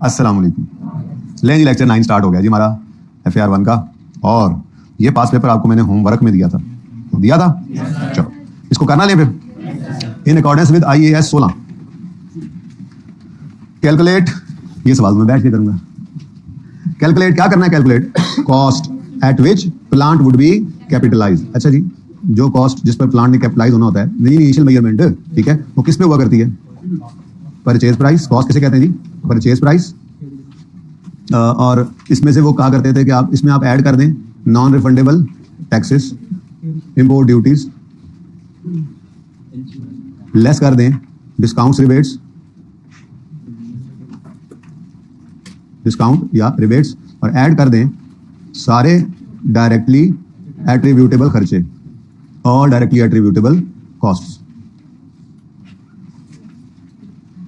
अस्सलाम वालेकुम। लें जी, लेक्चर 9 स्टार्ट हो गया जी हमारा FAR 1 का। और ये पास पेपर आपको मैंने होमवर्क में दिया था चलो इसको करना लें फिर। In accordance with IAS 16 calculate, ये सवाल मैं बैठ के करूंगा। कैलकुलेट क्या करना है? Calculate cost at which plant would be capitalize. अच्छा जी, जो कॉस्ट जिस पर प्लांट ने कैपिटलाइज होना होता है, इनिशियल मेजरमेंट, ठीक है, वो किस पे हुआ करती है? Purchase price. कॉस्ट किसे कहते हैं जी? Purchase price. और इसमें से वो कहा करते थे कि आप इसमें आप ऐड कर दें non refundable taxes, import duties, less कर दें डिस्काउंट्स, रिबेट्स, डिस्काउंट या रिबेट्स, और ऐड कर दें सारे डायरेक्टली एट्रीब्यूटेबल खर्चे और डायरेक्टली एट्रीब्यूटेबल कॉस्ट्स।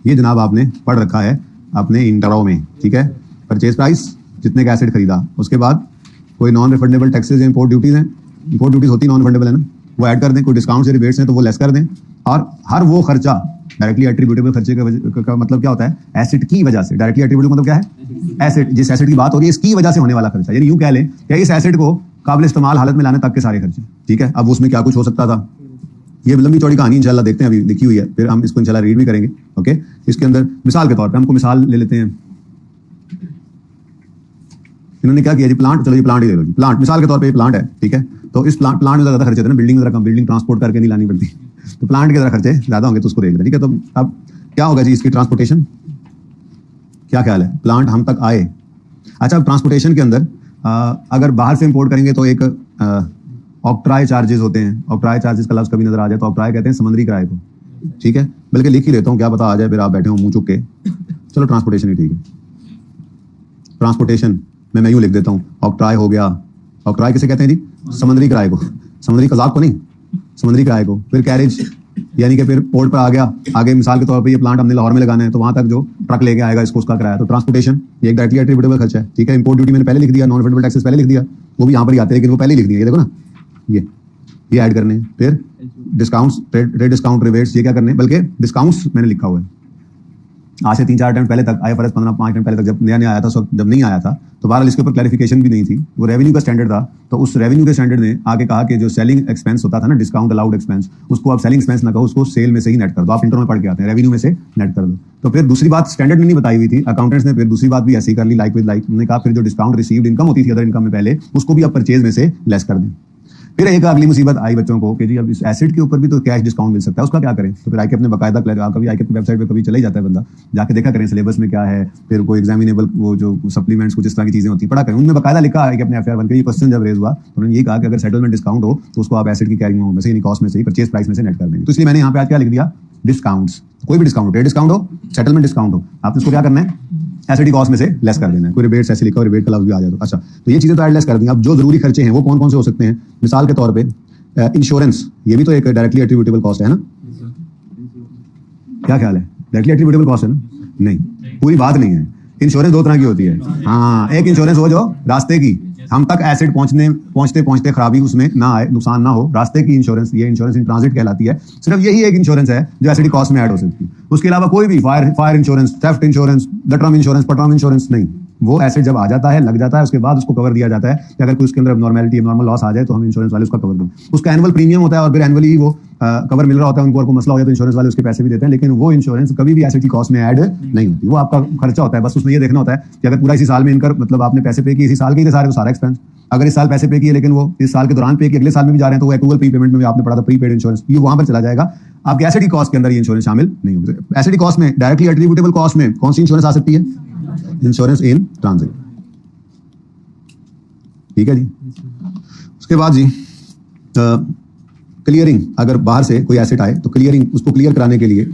ये जनाब आपने पढ़ रखा है अपने इंटरो में, ठीक है। परचेज प्राइस, जितने का एसेट खरीदा, उसके बाद कोई नॉन रिफंडेबल टैक्सेस या इंपोर्ट ड्यूटीज हैं, इंपोर्ट ड्यूटीज होती नॉन रिफंडेबल है ना, वो ऐड कर दें। कोई डिस्काउंट से रिबेट्स हैं तो वो लेस कर दें। और हर वो खर्चा डायरेक्टली एट्रीब्यूटेबल खर्चे का मतलब क्या होता है? एसेट की वजह से। डायरेक्टली एट्रीब्यूटेबल मतलब क्या है? एसेट, जिस एसेट की बात हो रही है इसकी वजह से होने वाला खर्चा, यानी यूं कह लें कि इस एसेट को काबिल इस्तेमाल हालत में लाने तक के सारे खर्चे, ठीक है। अब उसमें क्या कुछ हो सकता था, ये लंबी चौड़ी कहानी इंशाल्लाह देखते हैं, अभी लिखी हुई है, फिर हम इसको इंशाल्लाह रीड भी करेंगे। ओके, इसके अंदर मिसाल के तौर पे हमको मिसाल ले लेते हैं। इन्होंने क्या किया जी? प्लांट, चलो ये प्लांट ही ले लो जी। प्लांट मिसाल के तौर पे ये प्लांट है, ठीक है। तो इस प्लांट में ज्यादा खर्चे होते हैं ना, बिल्डिंग में जरा कम, बिल्डिंग ट्रांसपोर्ट करके नहीं लानी पड़ती, तो प्लांट के जरा खर्चे ज्यादा होंगे, तो उसको देख लें, ठीक है। तो अब क्या होगा जी इसकी ट्रांसपोर्टेशन, क्या ख्याल है? प्लांट हम तक आए। अच्छा, अब ट्रांसपोर्टेशन के अंदर अगर बाहर से इंपोर्ट करेंगे तो एक ऑक्ट्राई चार्जेस होते हैं। ऑक्ट्राई चार्जेस का लफ्ज कभी नजर आ जाए तो ऑक्ट्राई कहते हैं समुद्री किराए को, ठीक है। बल्कि लिख ही देता हूँ, क्या पता आ जाए, फिर आप बैठे हो मुंह चुक के। चलो ट्रांसपोर्टेशन ही ठीक है। ट्रांसपोर्टेशन में मैं यूं लिख देता हूँ, ऑक्ट्राई हो गया। ऑक्ट्राई किसे कहते हैं जी? समुद्री किराए को, समुद्री कजाक को नहीं, समुद्री किराए को। फिर कैरेज, यानी कि फिर पोर्ट पर आ गया। आगे मिसाल के तौर पे ये प्लांट हमने लाहौर में लगाना है, तो वहां तक जो ट्रक लेके आएगा इसको, उसका किराया। तो ट्रांसपोर्टेशन ये एक डायरेक्टली एट्रीब्यूटेबल खर्चा है, ठीक है। इंपोर्ट ड्यूटी मैंने पहले लिख दिया, नॉन रिफंडेबल टैक्सेस पहले लिख दिया, वो भी यहाँ पर ही आते हैं, लेकिन वो पहले लिख दिया। ये देखो ना, ये ऐड करने। फिर डिस्काउंट्स, ट्रेड डिस्काउंट, रिबेट्स, ये क्या करने? बल्कि डिस्काउंट्स मैंने लिखा हुआ है। आज से 3-4 टाइम पहले तक, IFRS 15 5 टाइम पहले तक, जब नया आया था, जब नहीं आया था, तो बहरहाल इसके ऊपर क्लैरिफिकेशन भी नहीं थी। वो रेवेन्यू का स्टैंडर्ड था, तो उस रेवेन्यू के स्टैंडर्ड ने आगे कहा कि जो सेलिंग एक्सपेंस होता था ना, डिस्काउंट अलाउड एक्सपेंस, उसको आप सेलिंग एक्सपेंस ना कहो, उसको सेल में से ही नेट कर दो। आप इंटर में पढ़ के आते हैं, रेवेन्यू में से नेट कर दो। तो फिर दूसरी बात स्टैंडर्ड में नहीं बताई हुई थी, अकाउंटेंट्स ने फिर दूसरी बात भी ऐसी कर ली, लाइक विद लाइक। उन्होंने कहा फिर जो डिस्काउंट रिसीव्ड इनकम होती थी अदर इनकम में पहले, उसको भी आप परचेज में से लेस कर दें। फिर एक अगली मुसीबत आई बच्चों को कि जी अब इस एसेट के ऊपर भी तो कैश डिस्काउंट मिल सकता है, उसका क्या करें? तो फिर आके अपने बाकायदा, कभी आके अपनी वेबसाइट पे कभी चले ही जाता है बंदा, जाके देखा करें सिलेबस में क्या है, फिर कोई एग्जामिनेबल वो जो सप्लीमेंट्स कुछ इस तरह की चीजें होती है, पढ़ा करें। उनमें बाकायदा लिखा है कि अपने FAR 1 के ये क्वेश्चन जब रेज हुआ तो उन्होंने ये कहा कि अगर सेटलमेंट डिस्काउंट हो तो उसको आप एसेट की कैरिंग में से, यानी कॉस्ट में से ही, परचेज प्राइस में से नेट कर देंगे। तो इसलिए मैंने यहाँ पे आज क्या लिख दिया? डिस्काउंट्स। कोई भी डिस्काउंट हो, ट्रेड डिस्काउंट हो, सेटलमेंट डिस्काउंट हो, आपने इसको क्या करना है? एसेट की कॉस्ट में से लेस कर देना है। कोई रिबेट्स ऐसे लिखा हो, रिबेट का लफ्ज भी आ जाए तो अच्छा, तो ये चीजें तो ऐड लेस कर देंगे। अब जो जरूरी खर्चे हैं वो कौन कौन से हो सकते हैं? मिसाल के तौर पे इंश्योरेंस, ये भी तो एक डायरेक्टली एट्रीब्यूटेबल कॉस्ट है ना? क्या ख्याल है? डायरेक्टली एट्रीब्यूटेबल कॉस्ट है ना? नहीं, पूरी बात नहीं है। इंश्योरेंस 2 तरह की होती है। हाँ, एक इंश्योरेंस हो जो रास्ते की, हम तक एसेट पहुंचते खराबी उसमें ना आए, नुकसान ना हो, रास्ते की इंश्योरेंस, ये इंश्योरेंस इन ट्रांजिट कहलाती है। सिर्फ यही एक इंश्योरेंस है जो एसेट की कॉस्ट में ऐड हो सकती है। उसके अलावा कोई भी फायर इंश्योरेंस, थेफ्ट इंश्योरेंस, डटरम इंश्योरेंस, पटरम इंश्योरेंस नहीं। वो एसेट जब आ जाता है, लग जाता है, उसके बाद उसको कवर दिया जाता है कि अगर कोई उसके अंदर नॉर्मल लॉस आ जाए तो हम इंश्योरेंस वाले उसका कवर दें। उसका एनुअल प्रीमियम होता है और फिर एनुअली वो कवर मिल रहा होता है उनको, और कोई मसला हो जाए तो इंश्योरेंस वाले उसके पैसे भी देते हैं, लेकिन वो इंश्योरेंस कभी भी एसेट की कॉस्ट में ऐड नहीं होती। वो आपका खर्चा होता है, बस उसमें ये देखना होता है कि अगर पूरा इसी साल में इनकर मतलब आपने पैसे पे किए इसी साल के सारे, तो सारा एक्सपेंस। अगर इस साल पैसे पे किए लेकिन वो इस साल के दौरान पे किए, अगले साल में भी जा रहे हैं, तो वो एक्रूवल प्री पेमेंट में आपने पढ़ा था, प्री पेड इंश्योरेंस, ये वहां पर चला जाएगा। आपके एसेट की कॉस्ट के अंदर ये इंश्योरेंस शामिल नहीं होगी। एसेट की कॉस्ट में डायरेक्टली एट्रीब्यूटेबल कॉस्ट में कौन सी इंश्योरेंस आ सकती है? इंश्योरेंस इन ट्रांजिट, ठीक है जी। उसके बाद जी क्लियरिंग, अगर बाहर से कोई एसेट आए तो क्लियरिंग, उसको क्लियर कराने के लिए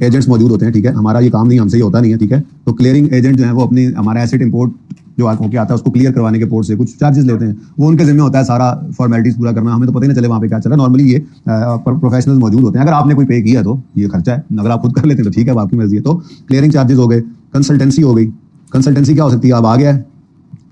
एजेंट्स मौजूद होते हैं, ठीक है। हमारा ये काम नहीं, हमसे ये होता नहीं है, ठीक है। तो क्लियरिंग एजेंट जो है वो अपनी हमारा एसेट इंपोर्ट जो होके आता है उसको क्लियर करवाने के पोर्ट से कुछ चार्जेस लेते हैं, वो उनके जिम्मे होता है सारा फॉर्मेलिटीज पूरा करना। हमें तो पता ही नहीं चले वहाँ पे क्या चल रहा है। नॉर्मली ये प्रोफेशनल्स मौजूद होते हैं। अगर आपने कोई पे किया तो ये खर्चा है, अगर आप खुद कर लेते हैं तो ठीक है, आपकी मर्जी है। तो क्लियरिंग चार्जेस हो गए। कंसल्टेंसी हो गई। कंसल्टेंसी क्या हो सकती है? अब आ गया है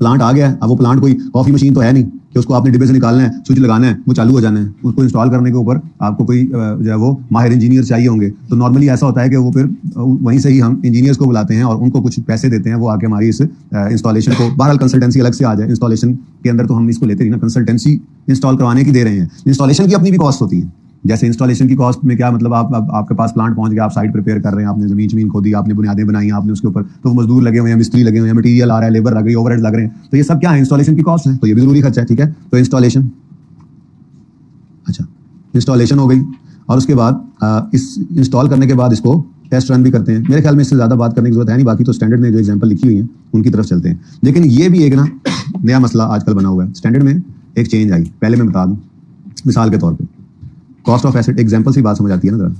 प्लांट आ गया है। अब वो प्लांट कोई कॉफी मशीन तो है नहीं कि उसको आपने डिब्बे से निकालना है, स्विच लगाना है, वो चालू हो जाना है। उसको इंस्टॉल करने के ऊपर आपको कोई जो है वो माहिर इंजीनियर चाहिए होंगे। तो नॉर्मली ऐसा होता है कि वो फिर वहीं से ही हम इंजीनियर्स को बुलाते हैं और उनको कुछ पैसे देते हैं, वो आके हमारी इस इंस्टॉलेशन को, बहरहाल कंसल्टेंसी अलग से आ जाए, इंस्टॉलेशन के अंदर तो हम इसको लेते ही ना, कंसल्टेंसी इंस्टॉल करवाने की दे रहे हैं। इंस्टॉलेशन की अपनी भी कॉस्ट होती है। जैसे इंस्टॉलेशन की कॉस्ट में क्या मतलब, आपके पास प्लांट पहुंच गया, आप साइट प्रिपेयर कर रहे हैं, आपने जमीन खोदी, आपने बुनियादें बनाई, आपने उसके ऊपर तो मजदूर लगे हुए हैं, मिस्त्री लगे हुए हैं, मटीरियल आ रहा है, लेबर लग रही है, ओवरहेड लग रहे हैं, तो ये सब क्या है, इंस्टॉलेशन की कॉस्ट है। तो ये भी जरूरी खर्चा है, ठीक है। तो इंस्टॉलेशन, अच्छा इंस्टॉलेशन हो गई और उसके बाद इस इंस्टॉल करने के बाद इसको टेस्ट रन भी करते हैं। मेरे ख्याल में इससे ज्यादा बात करने की जरूरत है नहीं, बाकी तो स्टैंडर्ड में जो एग्जांपल लिखी हुई है उनकी तरफ चलते हैं। लेकिन ये भी एक ना नया मसला आजकल बना हुआ है, स्टैंडर्ड में एक चेंज आई। पहले मैं बता दूं मिसाल के तौर पे, कॉस्ट ऑफ एसिड, एग्जांपल से बात समझ आती है ना जरा।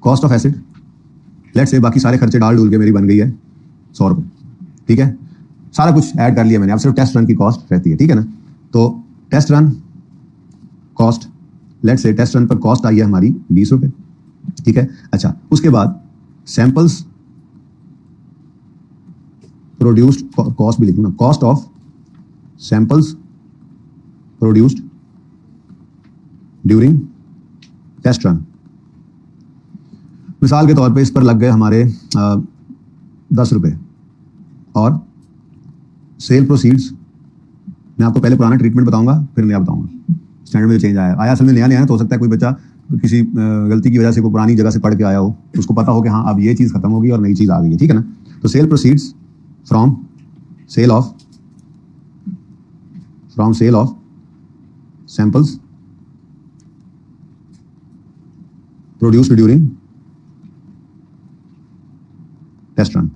Cost of acid let's say बाकी सारे खर्चे डाल डूल के मेरी बन गई है 100 रुपये, ठीक है, सारा कुछ ऐड कर लिया मैंने, अब सिर्फ टेस्ट रन की कॉस्ट रहती है, ठीक है ना। तो test run cost, let's say test run पर कॉस्ट आई है हमारी 20 रुपये, ठीक है। अच्छा, उसके बाद सैंपल्स प्रोड्यूस्ड, कॉस्ट भी लिखूं ना, cost of samples produced during test run. मिसाल के तौर पे इस पर लग गए हमारे 10 रुपये और सेल प्रोसीड्स, मैं आपको पहले पुराना ट्रीटमेंट बताऊंगा फिर नया बताऊंगा। स्टैंडर्ड में जो चेंज आया असल में नया तो हो सकता है कोई बच्चा किसी गलती की वजह से कोई पुरानी जगह से पढ़ के आया हो, उसको पता हो कि हाँ अब ये चीज़ खत्म होगी और नई चीज़ आ गई है, ठीक है ना। तो sale proceeds from sale of samples produced during test run.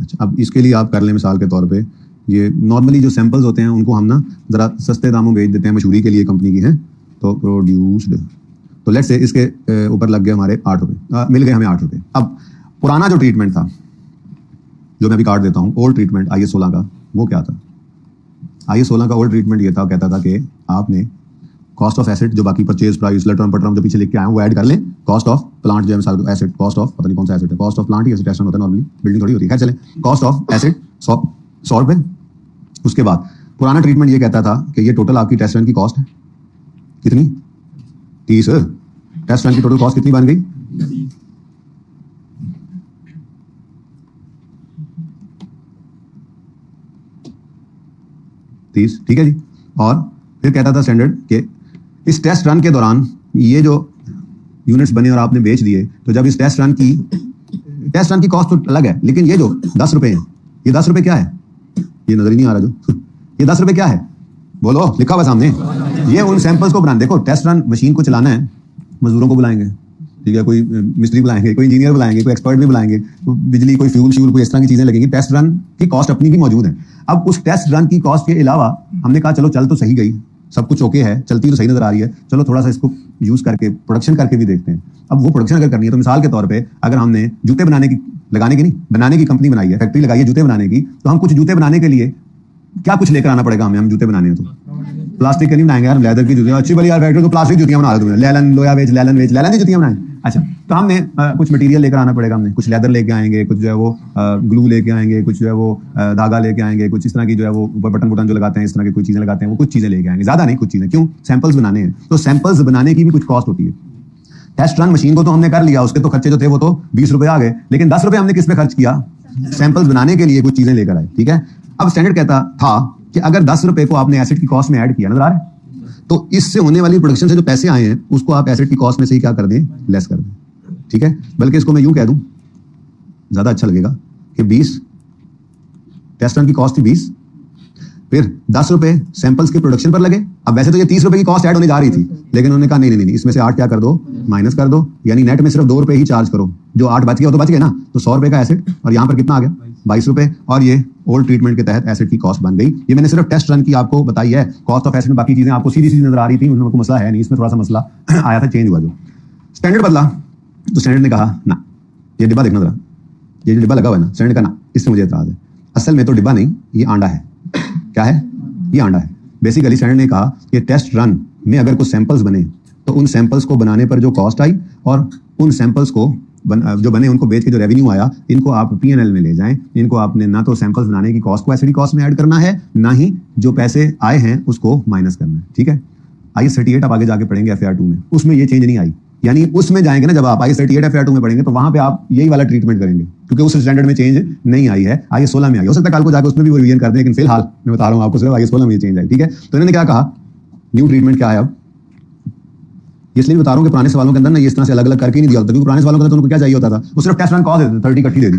अच्छा, अब इसके लिए आप कर लें मिसाल के तौर पे, ये नॉर्मली जो सैंपल्स होते हैं उनको हम ना जरा सस्ते दामों बेच देते हैं, मशहूरी के लिए कंपनी की हैं। तो प्रोड्यूस्ड, तो लेट्स से इसके ऊपर लग गए हमारे 8 रुपये, मिल गए हमें 8 रुपये। अब पुराना जो ट्रीटमेंट था, जो मैं अभी काट देता हूँ, ओल्ड ट्रीटमेंट IS 16 का, वो क्या था? IS 16 का ओल्ड ट्रीटमेंट ये था, कहता था कि आपने कॉस्ट ऑफ एसेट, जो बाकी परचेज प्राइस लेटर पटरम जो पीछे लिख के आए वो ऐड कर लें, कॉस्ट ऑफ प्लांट जो है मिसाल एसेट, कॉस्ट ऑफ पता नहीं कौन सा एसेट है, cost of plant he asset होता है नॉर्मली, बिल्डिंग थोड़ी होती है, खैर चलें, कॉस्ट ऑफ एसेट 100 रुपये। उसके बाद पुराना ट्रीटमेंट ये कहता था कि ये टोटल आपकी टेस्ट रन की कॉस्ट है कितनी, 30। टेस्ट रन की टोटल कॉस्ट कितनी बन गई, 30, ठीक है जी। और फिर कहता था स्टैंडर्ड कि इस टेस्ट रन के दौरान ये जो यूनिट्स बने और आपने बेच दिए, तो जब इस टेस्ट रन की कॉस्ट तो अलग है, लेकिन ये जो 10 रुपये हैं, ये 10 रुपये क्या है, ये नजर ही नहीं आ रहा जो ये 10 रुपये क्या है, बोलो, लिखा हुआ सामने, ये उन सैंपल्स को बनाने। देखो टेस्ट रन मशीन को चलाना है, मजदूरों को बुलाएंगे, ठीक है, कोई मिस्त्री बुलाएंगे, कोई इंजीनियर बुलाएंगे, कोई एक्सपर्ट भी बुलाएंगे, बिजली, कोई फ्यूल कोई इस तरह की चीजें लगेंगी। टेस्ट रन की कॉस्ट अपनी भी मौजूद है। अब उस टेस्ट रन की कॉस्ट के अलावा हमने कहा चलो चल तो सही गई, सब कुछ ओके है, चलती तो सही नजर आ रही है, चलो थोड़ा सा इसको यूज करके प्रोडक्शन करके भी देखते हैं। अब वो प्रोडक्शन अगर करनी है तो मिसाल के तौर पे अगर हमने जूते बनाने की कंपनी बनाई है, फैक्ट्री लगाई है जूते बनाने की, तो हम कुछ जूते बनाने के लिए क्या कुछ लेकर आना पड़ेगा हमें, हम जूते बनाने हैं तो प्लास्टिक के नहीं बनाएंगे यार, लेदर की जुतियां अच्छी बड़ी यार, फैक्ट्री तो प्लास्टिक जुतियां बना रहे, लेलन की जुतियां बनाएं। अच्छा, तो हमने कुछ मटेरियल लेकर आना पड़ेगा, हमने कुछ लेदर लेके आएंगे, कुछ जो है वो ग्लू लेके आएंगे, कुछ जो है वो धागा लेके आएंगे, कुछ इस तरह की जो है वो ऊपर बटन जो लगाते हैं इस तरह की कोई चीजें लगाते हैं, वो कुछ चीजें लेके आएंगे, ज्यादा नहीं, कुछ चीजें, क्यों, सैंपल्स बनाने हैं, तो सैंपल्स बनाने की भी कुछ कॉस्ट होती है। टेस्ट रन मशीन को तो हमने कर लिया, उसके तो खर्चे जो थे वो तो 20 रुपए आ गए, लेकिन 10 रुपए हमने किस पे खर्च किया, सैंपल्स बनाने के लिए कुछ चीजें लेकर आए, ठीक है। अब स्टैंडर्ड कहता था कि अगर 10 रुपए को आपने एसिड की कॉस्ट में ऐड किया, नजर आ रहा है, तो इससे होने वाली प्रोडक्शन से जो पैसे आए हैं उसको आप एसिड की कॉस्ट में से ही क्या कर दें, लेस कर दें, ठीक है। बल्कि इसको मैं यूं कह दूं, ज्यादा अच्छा लगेगा कि 20 टेस्ट रन की कॉस्ट थी 20, फिर 10 रुपए सैंपल्स के प्रोडक्शन पर लगे। अब वैसे तो ये 30 रुपए की कॉस्ट ऐड होने जा रही थी, लेकिन उन्होंने कहा नहीं, इसमें से 8 क्या कर दो, माइनस कर दो, यानी नेट में सिर्फ 2 रुपए ही चार्ज करो, जो 8 बच गया वो तो बच गए ना, तो 100 रुपए का एसिड, और यहाँ पर कितना आ गया, 22 रुपए, और ये ओल्ड ट्रीटमेंट के तहत एसिड की कॉस्ट बन गई। ये मैंने सिर्फ टेस्ट रन की आपको बताई है, कॉस्ट ऑफ एसिड में बाकी चीजें आपको सीधी नजर आ रही थी, उसमें कोई मसला है नहीं, इसमें थोड़ा सा मसला आया था, चेंज हुआ जो स्टैंडर्ड बदला, तो स्टैंडर्ड ने कहा ना, ये डिब्बा देखना जरा, ये जो डिब्बा लगा हुआ है ना, स्टैंडर्ड का ना, इससे मुझे एतराज है, असल में तो डिब्बा नहीं, ये आंडा है। क्या है, ये आंडा है। बेसिकली स्टैंडर्ड ने कहा कि टेस्ट रन में अगर कुछ सैंपल्स बने तो उन सैंपल्स को बनाने पर जो कॉस्ट आई और उन सैंपल्स को जो बने उनको बेच के जो रेवेन्यू आया, इनको आप P&L में ले जाएं। इनको आपने ना तो सैंपल्स बनाने की कॉस्ट को एसिड कॉस्ट में ऐड करना है, ना ही जो पैसे आए हैं उसको माइनस करना है। ठीक है, IAS 38 आप आगे जाके पढ़ेंगे FAR 2 में, उसमें ये चेंज नहीं आई। यानी उसमें जाएंगे ना, जब आप IAS 38 FAR 2 में पढ़ेंगे तो वहां पे आप यही वाला ट्रीटमेंट करेंगे, क्योंकि उस स्टैंडर्ड में चेंज नहीं आई है, IAS 16 में आई। हो सकता है कल को जाकर उसमें भी वो रिवीजन कर दें, लेकिन फिलहाल मैं बता रहा हूँ आपको, सिर्फ IAS 16 में ये चेंज आई। ठीक है, तो इन्होंने क्या कहा, न्यू ट्रीटमेंट क्या है अब, इसलिए बता रहा हूँ कि पुराने सवालों के अंदर ना ये इस तरह से अलग अलग करके नहीं दिया होता, क्योंकि पुराने सवालों के अंदर उनको क्या चाहिए होता था, वो सिर्फ टेस्ट रन कॉस्ट देते थे, 30 इकट्ठी दे दी,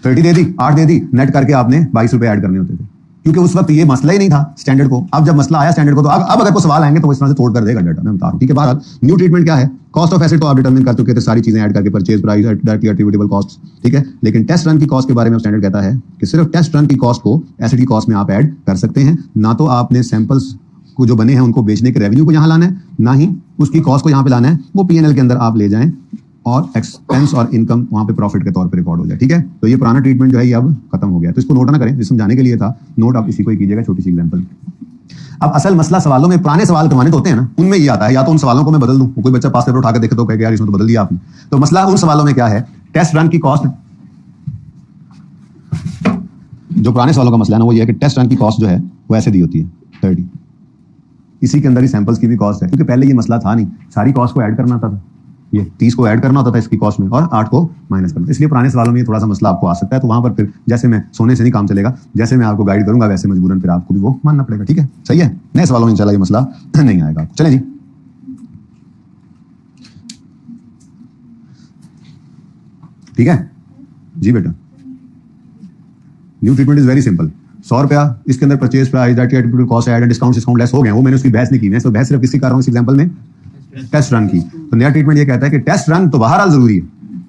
30 दे दी, 8 दे दी, नेट करके आपने 22 रुपए ऐड करने होते थे, क्योंकि उस वक्त ये मसला ही नहीं था स्टैंडर्ड को। अब जब मसला आया स्टैंडर्ड को, तो अब अगर कोई सवाल आएंगे तो वो इस तरह से तोड़ कर देगा डाटा, मैं बता रहा हूँ। ठीक है, बहरहाल न्यू ट्रीटमेंट क्या है, कॉस्ट ऑफ एसिड तो आप डिटरमिन कर चुके थे, सारी चीजें ऐड करके, purchase price, directly attributable cost. ठीक है, लेकिन टेस्ट रन की कॉस्ट के बारे में स्टैंडर्ड कहता है कि सिर्फ टेस्ट रन की कॉस्ट को एसिड की कॉस्ट में आप ऐड कर सकते हैं, ना तो आपने सैंपल्स को जो बने हैं उनको बेचने के रेवेन्यू को यहाँ लाना है, ना ही उसकी कॉस्ट को यहाँ पे लाना है, वो P&L के अंदर आप ले जाएं और एक्सपेंस और इनकम वहां पे प्रॉफिट के तौर पे रिकॉर्ड हो जाए। ठीक है, तो ये पुराना ट्रीटमेंट जो है ये अब खत्म हो गया, तो इसको नोट ना करें, समझाने के लिए था, नोट आप इसी को ही कीजिएगा, छोटी सी एग्जांपल। अब असल मसला सवालों में, पुराने सवाल करवाने तो होते हैं ना, उनमें ये आता है, या तो उन सवालों को मैं बदल दूं, कोई बच्चा पास पेपर उठा के देखे तो कहे यार इसमें तो बदल दिया आपने, तो मसला उन सवालों में क्या है, टेस्ट रन की कॉस्ट, जो पुराने सवालों का मसला है ना वो ये है कि टेस्ट रन की कॉस्ट जो है वो ऐसे दी होती है 30, इसी के अंदर ही सैंपल्स की भी कॉस्ट है, क्योंकि पहले ये मसला था नहीं, सारी कॉस्ट को ऐड करना होता था, ये 30 को ऐड करना होता था इसकी कॉस्ट में और 8 को माइनस करना, इसलिए पुराने सवालों में ये थोड़ा सा मसला आपको आ सकता है। तो वहां पर फिर जैसे मैं सोने से नहीं काम चलेगा, जैसे मैं आपको गाइड करूंगा वैसे मजबूरन फिर आपको भी वो मानना पड़ेगा। ठीक है, सही है, नए सवालों में इंशाल्लाह ये मसला नहीं आएगा। चलें जी, ठीक है जी बेटा, new treatment is very simple, 100 रुपया इसके अंदर purchase price, directly cost add, discount less हो गए, वो मैंने उसकी बहस नहीं की, मैं तो बहस सिर्फ किसकी कर रहा हूँ इस एग्जांपल में, टेस्ट रन की। तो नया ट्रीटमेंट ये कहता है कि टेस्ट रन तो बहरहाल जरूरी है,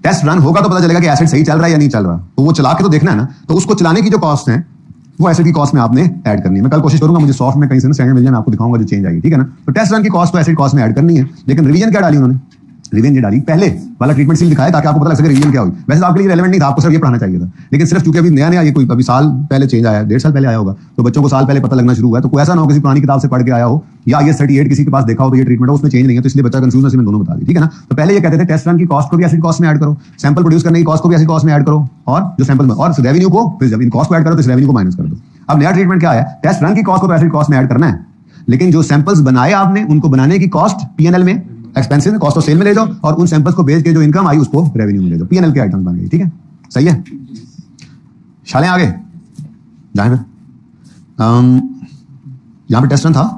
टेस्ट रन होगा तो पता चलेगा कि एसिड सही चल रहा है या नहीं चल रहा, तो वो चला के तो देखना है ना, तो उसको चलाने की जो कॉस्ट है वो एसिड की कॉस्ट में आपने ऐड करनी है। मैं कल कोशिश करूंगा मुझे सॉफ्ट में कहीं से स्टैंडर्ड मिल जाए, मैं आपको दिखाऊंगा जो चेंज आएगी। ठीक है ना, तो टेस्ट रन की कॉस्ट को एसिड कॉस्ट में ऐड करनी है, लेकिन रिवीजन क्या डाली उन्होंने, रिवीजन ये डाली, पहले वाला ट्रीटमेंट सिर्फ दिखाया ताकि आपको पता लग सके रिवीजन क्या हुई, वैसे तो आपके लिए रेलेवेंट नहीं था, आपको सिर्फ ये पढ़ाना चाहिए था, लेकिन सिर्फ चूंकि अभी नया नया ये कोई अभी साल पहले चेंज आया, 1.5 साल पहले आया होगा, तो बच्चों को साल पहले पता लगना शुरू हुआ है, तो कोई ऐसा ना हो किसी पुरानी किताब से पढ़ के आया हो या IAS 38 किसी के पास देखा हो तो ये ट्रीटमेंट है उसमें चेंज नहीं है, तो इसलिए बच्चा कंफ्यूजन से मैं दोनों बता दी। ठीक है ना, तो पहले ये कहते थे टेस्ट रन की कॉस्ट को भी एसिड कॉस्ट में ऐड करो, सैंपल प्रोड्यूस करने की कॉस्ट को भी एसिड कॉस्ट में ऐड करो, और जो सैंपल में और रेवेन्यू को फिर जब इन कॉस्ट को ऐड करो तो इस रेवेन्यू को माइनस कर दो। अब नया ट्रीटमेंट क्या है, टेस्ट रन की कॉस्ट को तो एसिड कॉस्ट में ऐड करना है, लेकिन जो सैंपल्स बनाए आपने उनको बनाने की कॉस्ट P&L में, एक्सपेंसिव में, कॉस्ट ऑफ सेल में ले जाओ, और उन सैंपल्स को बेच के जो इनकम आई उसको रेवेन्यू में ले जाओ, P&L के आइटम्स बन गए। ठीक है, सही है, शालें आगे जाए फिर। यहाँ पे टेस्ट रन था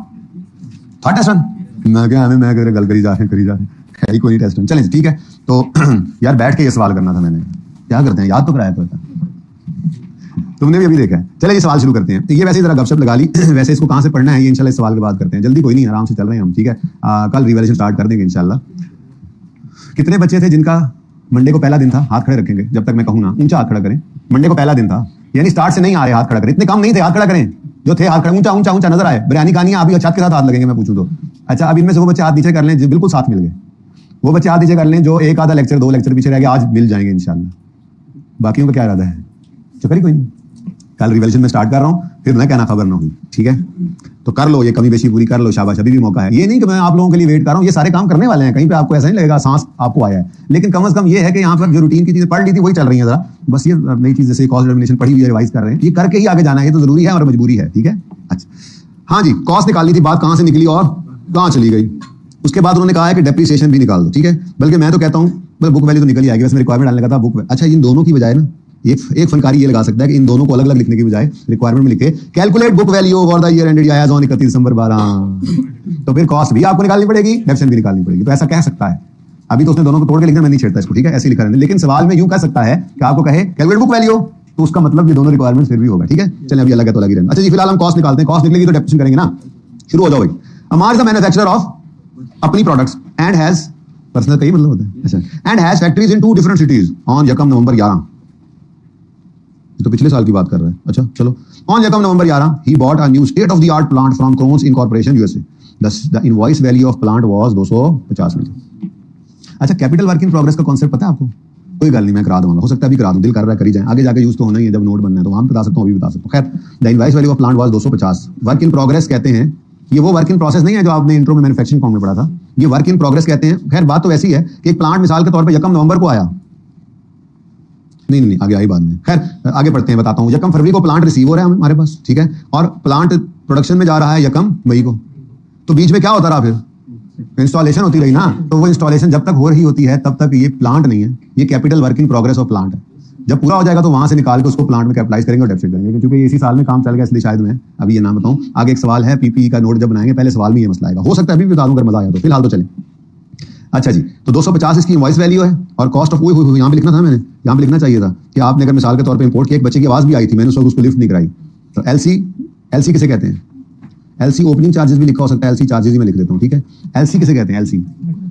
टेस्ट रन, मैं गल करी जा रहे है ही कोई टेस्ट रन। चलें ठीक है, तो यार बैठ के ये सवाल करना था मैंने, क्या करते हैं, याद तो कराया था, तुमने भी अभी देखा है। चलिए ये सवाल शुरू करते हैं, ये वैसे ही जरा गपशप लगा ली वैसे इसको कहां से पढ़ना है ये इंशाल्लाह इस सवाल के बाद करते हैं, जल्दी कोई नहीं, आराम से चल रहे हैं हम। ठीक है, कल रिवैल्यूएशन स्टार्ट कर देंगे इंशाल्लाह। कितने बच्चे थे जिनका मंडे को पहला दिन था, हाथ खड़े रखेंगे जब तक मैं कहूँ ना, ऊंचा हाथ खड़ा करें, मंडे को पहला दिन था, यानी स्टार्ट से नहीं आ रहे हाथ खड़ा करें, इतने कम नहीं थे, हाथ खड़ा करें, जो थे हाथ खड़ा, ऊंचा ऊंचा ऊंचा नजर आए, बिरयानी खानी है अभी छत के साथ हाथ लगेंगे मैं पूछूं तो। अच्छा, अब इनमें से वो बच्चे हाथ नीचे कर लें बिल्कुल साथ मिल गए, वो बच्चे हाथ नीचे कर लें जो एक आधा लेक्चर 2 लेक्चर पीछे रह गए, आज मिल जाएंगे इंशाल्लाह। बाकियों का क्या इरादा है, चक्कर ही कोई नहीं, कल रिवैल्यूएशन में स्टार्ट कर रहा हूं, फिर मैं कहना खबर ना हुई। ठीक है, तो कर लो ये कमी बेशी पूरी कर लो, शाबाश, अभी भी मौका है, ये नहीं कि मैं आप लोगों के लिए वेट कर रहा हूं, ये सारे काम करने वाले हैं, कहीं पे आपको ऐसा नहीं लगेगा सांस आपको आया है, लेकिन कम से कम ये है कि यहाँ पर जो रूटीन की चीजें पढ़ ली थी वही चल रही है, जरा बस ये नई चीज जैसे कॉस्ट डिटरमिनेशन पढ़ी हुई है, रिवाइज कर रहे हैं, ये करके ही आगे जाना है, ये तो जरूरी है और मजबूरी है। ठीक है, अच्छा हाँ जी, कॉस्ट निकालनी थी, बात कहां से निकली और कहां चली गई, उसके बाद उन्होंने कहा है कि डेप्रिसिएशन भी निकाल दो। ठीक है, बल्कि मैं तो कहता हूं बुक वैल्यू तो निकल ही आएगी, वैसे रिक्वायरमेंट डालने का था बुक। अच्छा, इन दोनों की बजाय ना एक फनकारी ये लगा सकता है कि इन दोनों को अलग अलग लिखने की बजाय रिक्वायरमेंट में लिखे calculate book value for the year ended आयाज ऑन 31 दिसंबर 12, तो फिर कॉस्ट भी आपको निकालनी पड़ेगी, डेप्रिसिएशन भी निकालनी पड़ेगी, तो ऐसा कह सकता है। अभी तो उसने दोनों को तोड़ के लिखना, मैं नहीं छेड़ता इसको। ठीक है, ऐसे लिखा रहने, लेकिन सवाल में यूं कह सकता है कि आपको कहे कैलकुलेट बुक वैल्यू, तो उसका मतलब ये दोनों रिक्वायरमेंट फिर भी होगा। ठीक है, चलिए अभी अलग है तो अलग ही रहना। अच्छा जी, फिलहाल हम कॉस्ट निकालते हैं, कॉस्ट निकलेगी तो डेप्रिसिएशन करेंगे ना, शुरू हो जाओ भाई। अमार द मैन्युफैक्चरर ऑफ अपनी प्रोडक्ट्स एंड हैज, पर्सनल का ही मतलब होता है, अच्छा, and has factories in 2 different CTs on यकम नवंबर 11, तो पिछले साल की बात कर रहा है। अच्छा चलो, ऑन यकम November 11 he bought a new state of the art plant from Krones incorporation USA, the invoice value of plant was 250 million. अच्छा, कैपिटल वर्क इन प्रोग्रेस का कॉन्सेप्ट पता है आपको? कोई गल नहीं, मैं करा दूंगा, हो सकता है अभी करा दूं, दिल कर रहा है करी जाए, आगे जाके यूज तो होना ही है, जब नोट बनना है तो वहां बता सकता हूं, अभी बता सकता हूं। खैर, the invoice value of plant was 250। Work in progress कहते हैं, ये वो वर्क इन प्रोसेस नहीं है जो आपने इंट्रो में मैन्युफैक्चरिंग फॉर्म में पढ़ा था, ये वर्क इन प्रोग्रेस कहते हैं। खैर बात तो ऐसी है कि एक प्लांट मिसाल के तौर पर 1 नवंबर को आया, नहीं, आगे आई बाद में। खैर आगे बढ़ते हैं, बताता हूँ। 1 फरवरी को प्लांट रिसीव हो रहा है हमारे पास, ठीक है, और प्लांट प्रोडक्शन में जा रहा है 1 मई को। तो बीच में क्या होता रहा, फिर इंस्टॉलेशन होती रही ना। तो वो इंस्टॉलेशन जब तक हो रही होती है तब तक ये प्लांट नहीं है, ये capital work in progress of plant है। जब पूरा हो जाएगा तो वहां से निकाल के उसको प्लांट में कैपिटलाइज करेंगे और डेप्सिट करेंगे, क्योंकि इसी साल में काम चल गया, इसलिए शायद मैं अभी ये नाम बताऊं। आगे एक सवाल है, पीपीई का नोट जब बनाएंगे पहले सवाल में ये मसला आएगा, हो सकता है अभी भी बता दूं अगर मजा आया तो। फिलहाल तो चले। अच्छा जी, तो 250 इसकी इनवॉइस वैल्यू है और कॉस्ट ऑफ यहाँ पे लिखना था, मैंने यहाँ पे लिखना चाहिए था कि आपने अगर मिसाल के तौर पे इंपोर्ट किया, एक बच्चे की आवाज भी आई थी, मैंने उसको लिफ्ट नहीं कराई। तो एलसी किसे कहते हैं? एलसी ओपनिंग चार्जेस भी लिखा हो सकता है, एलसी चार्जेस ही मैं लिख देता हूँ, ठीक है। एलसी किसे कहते हैं? LC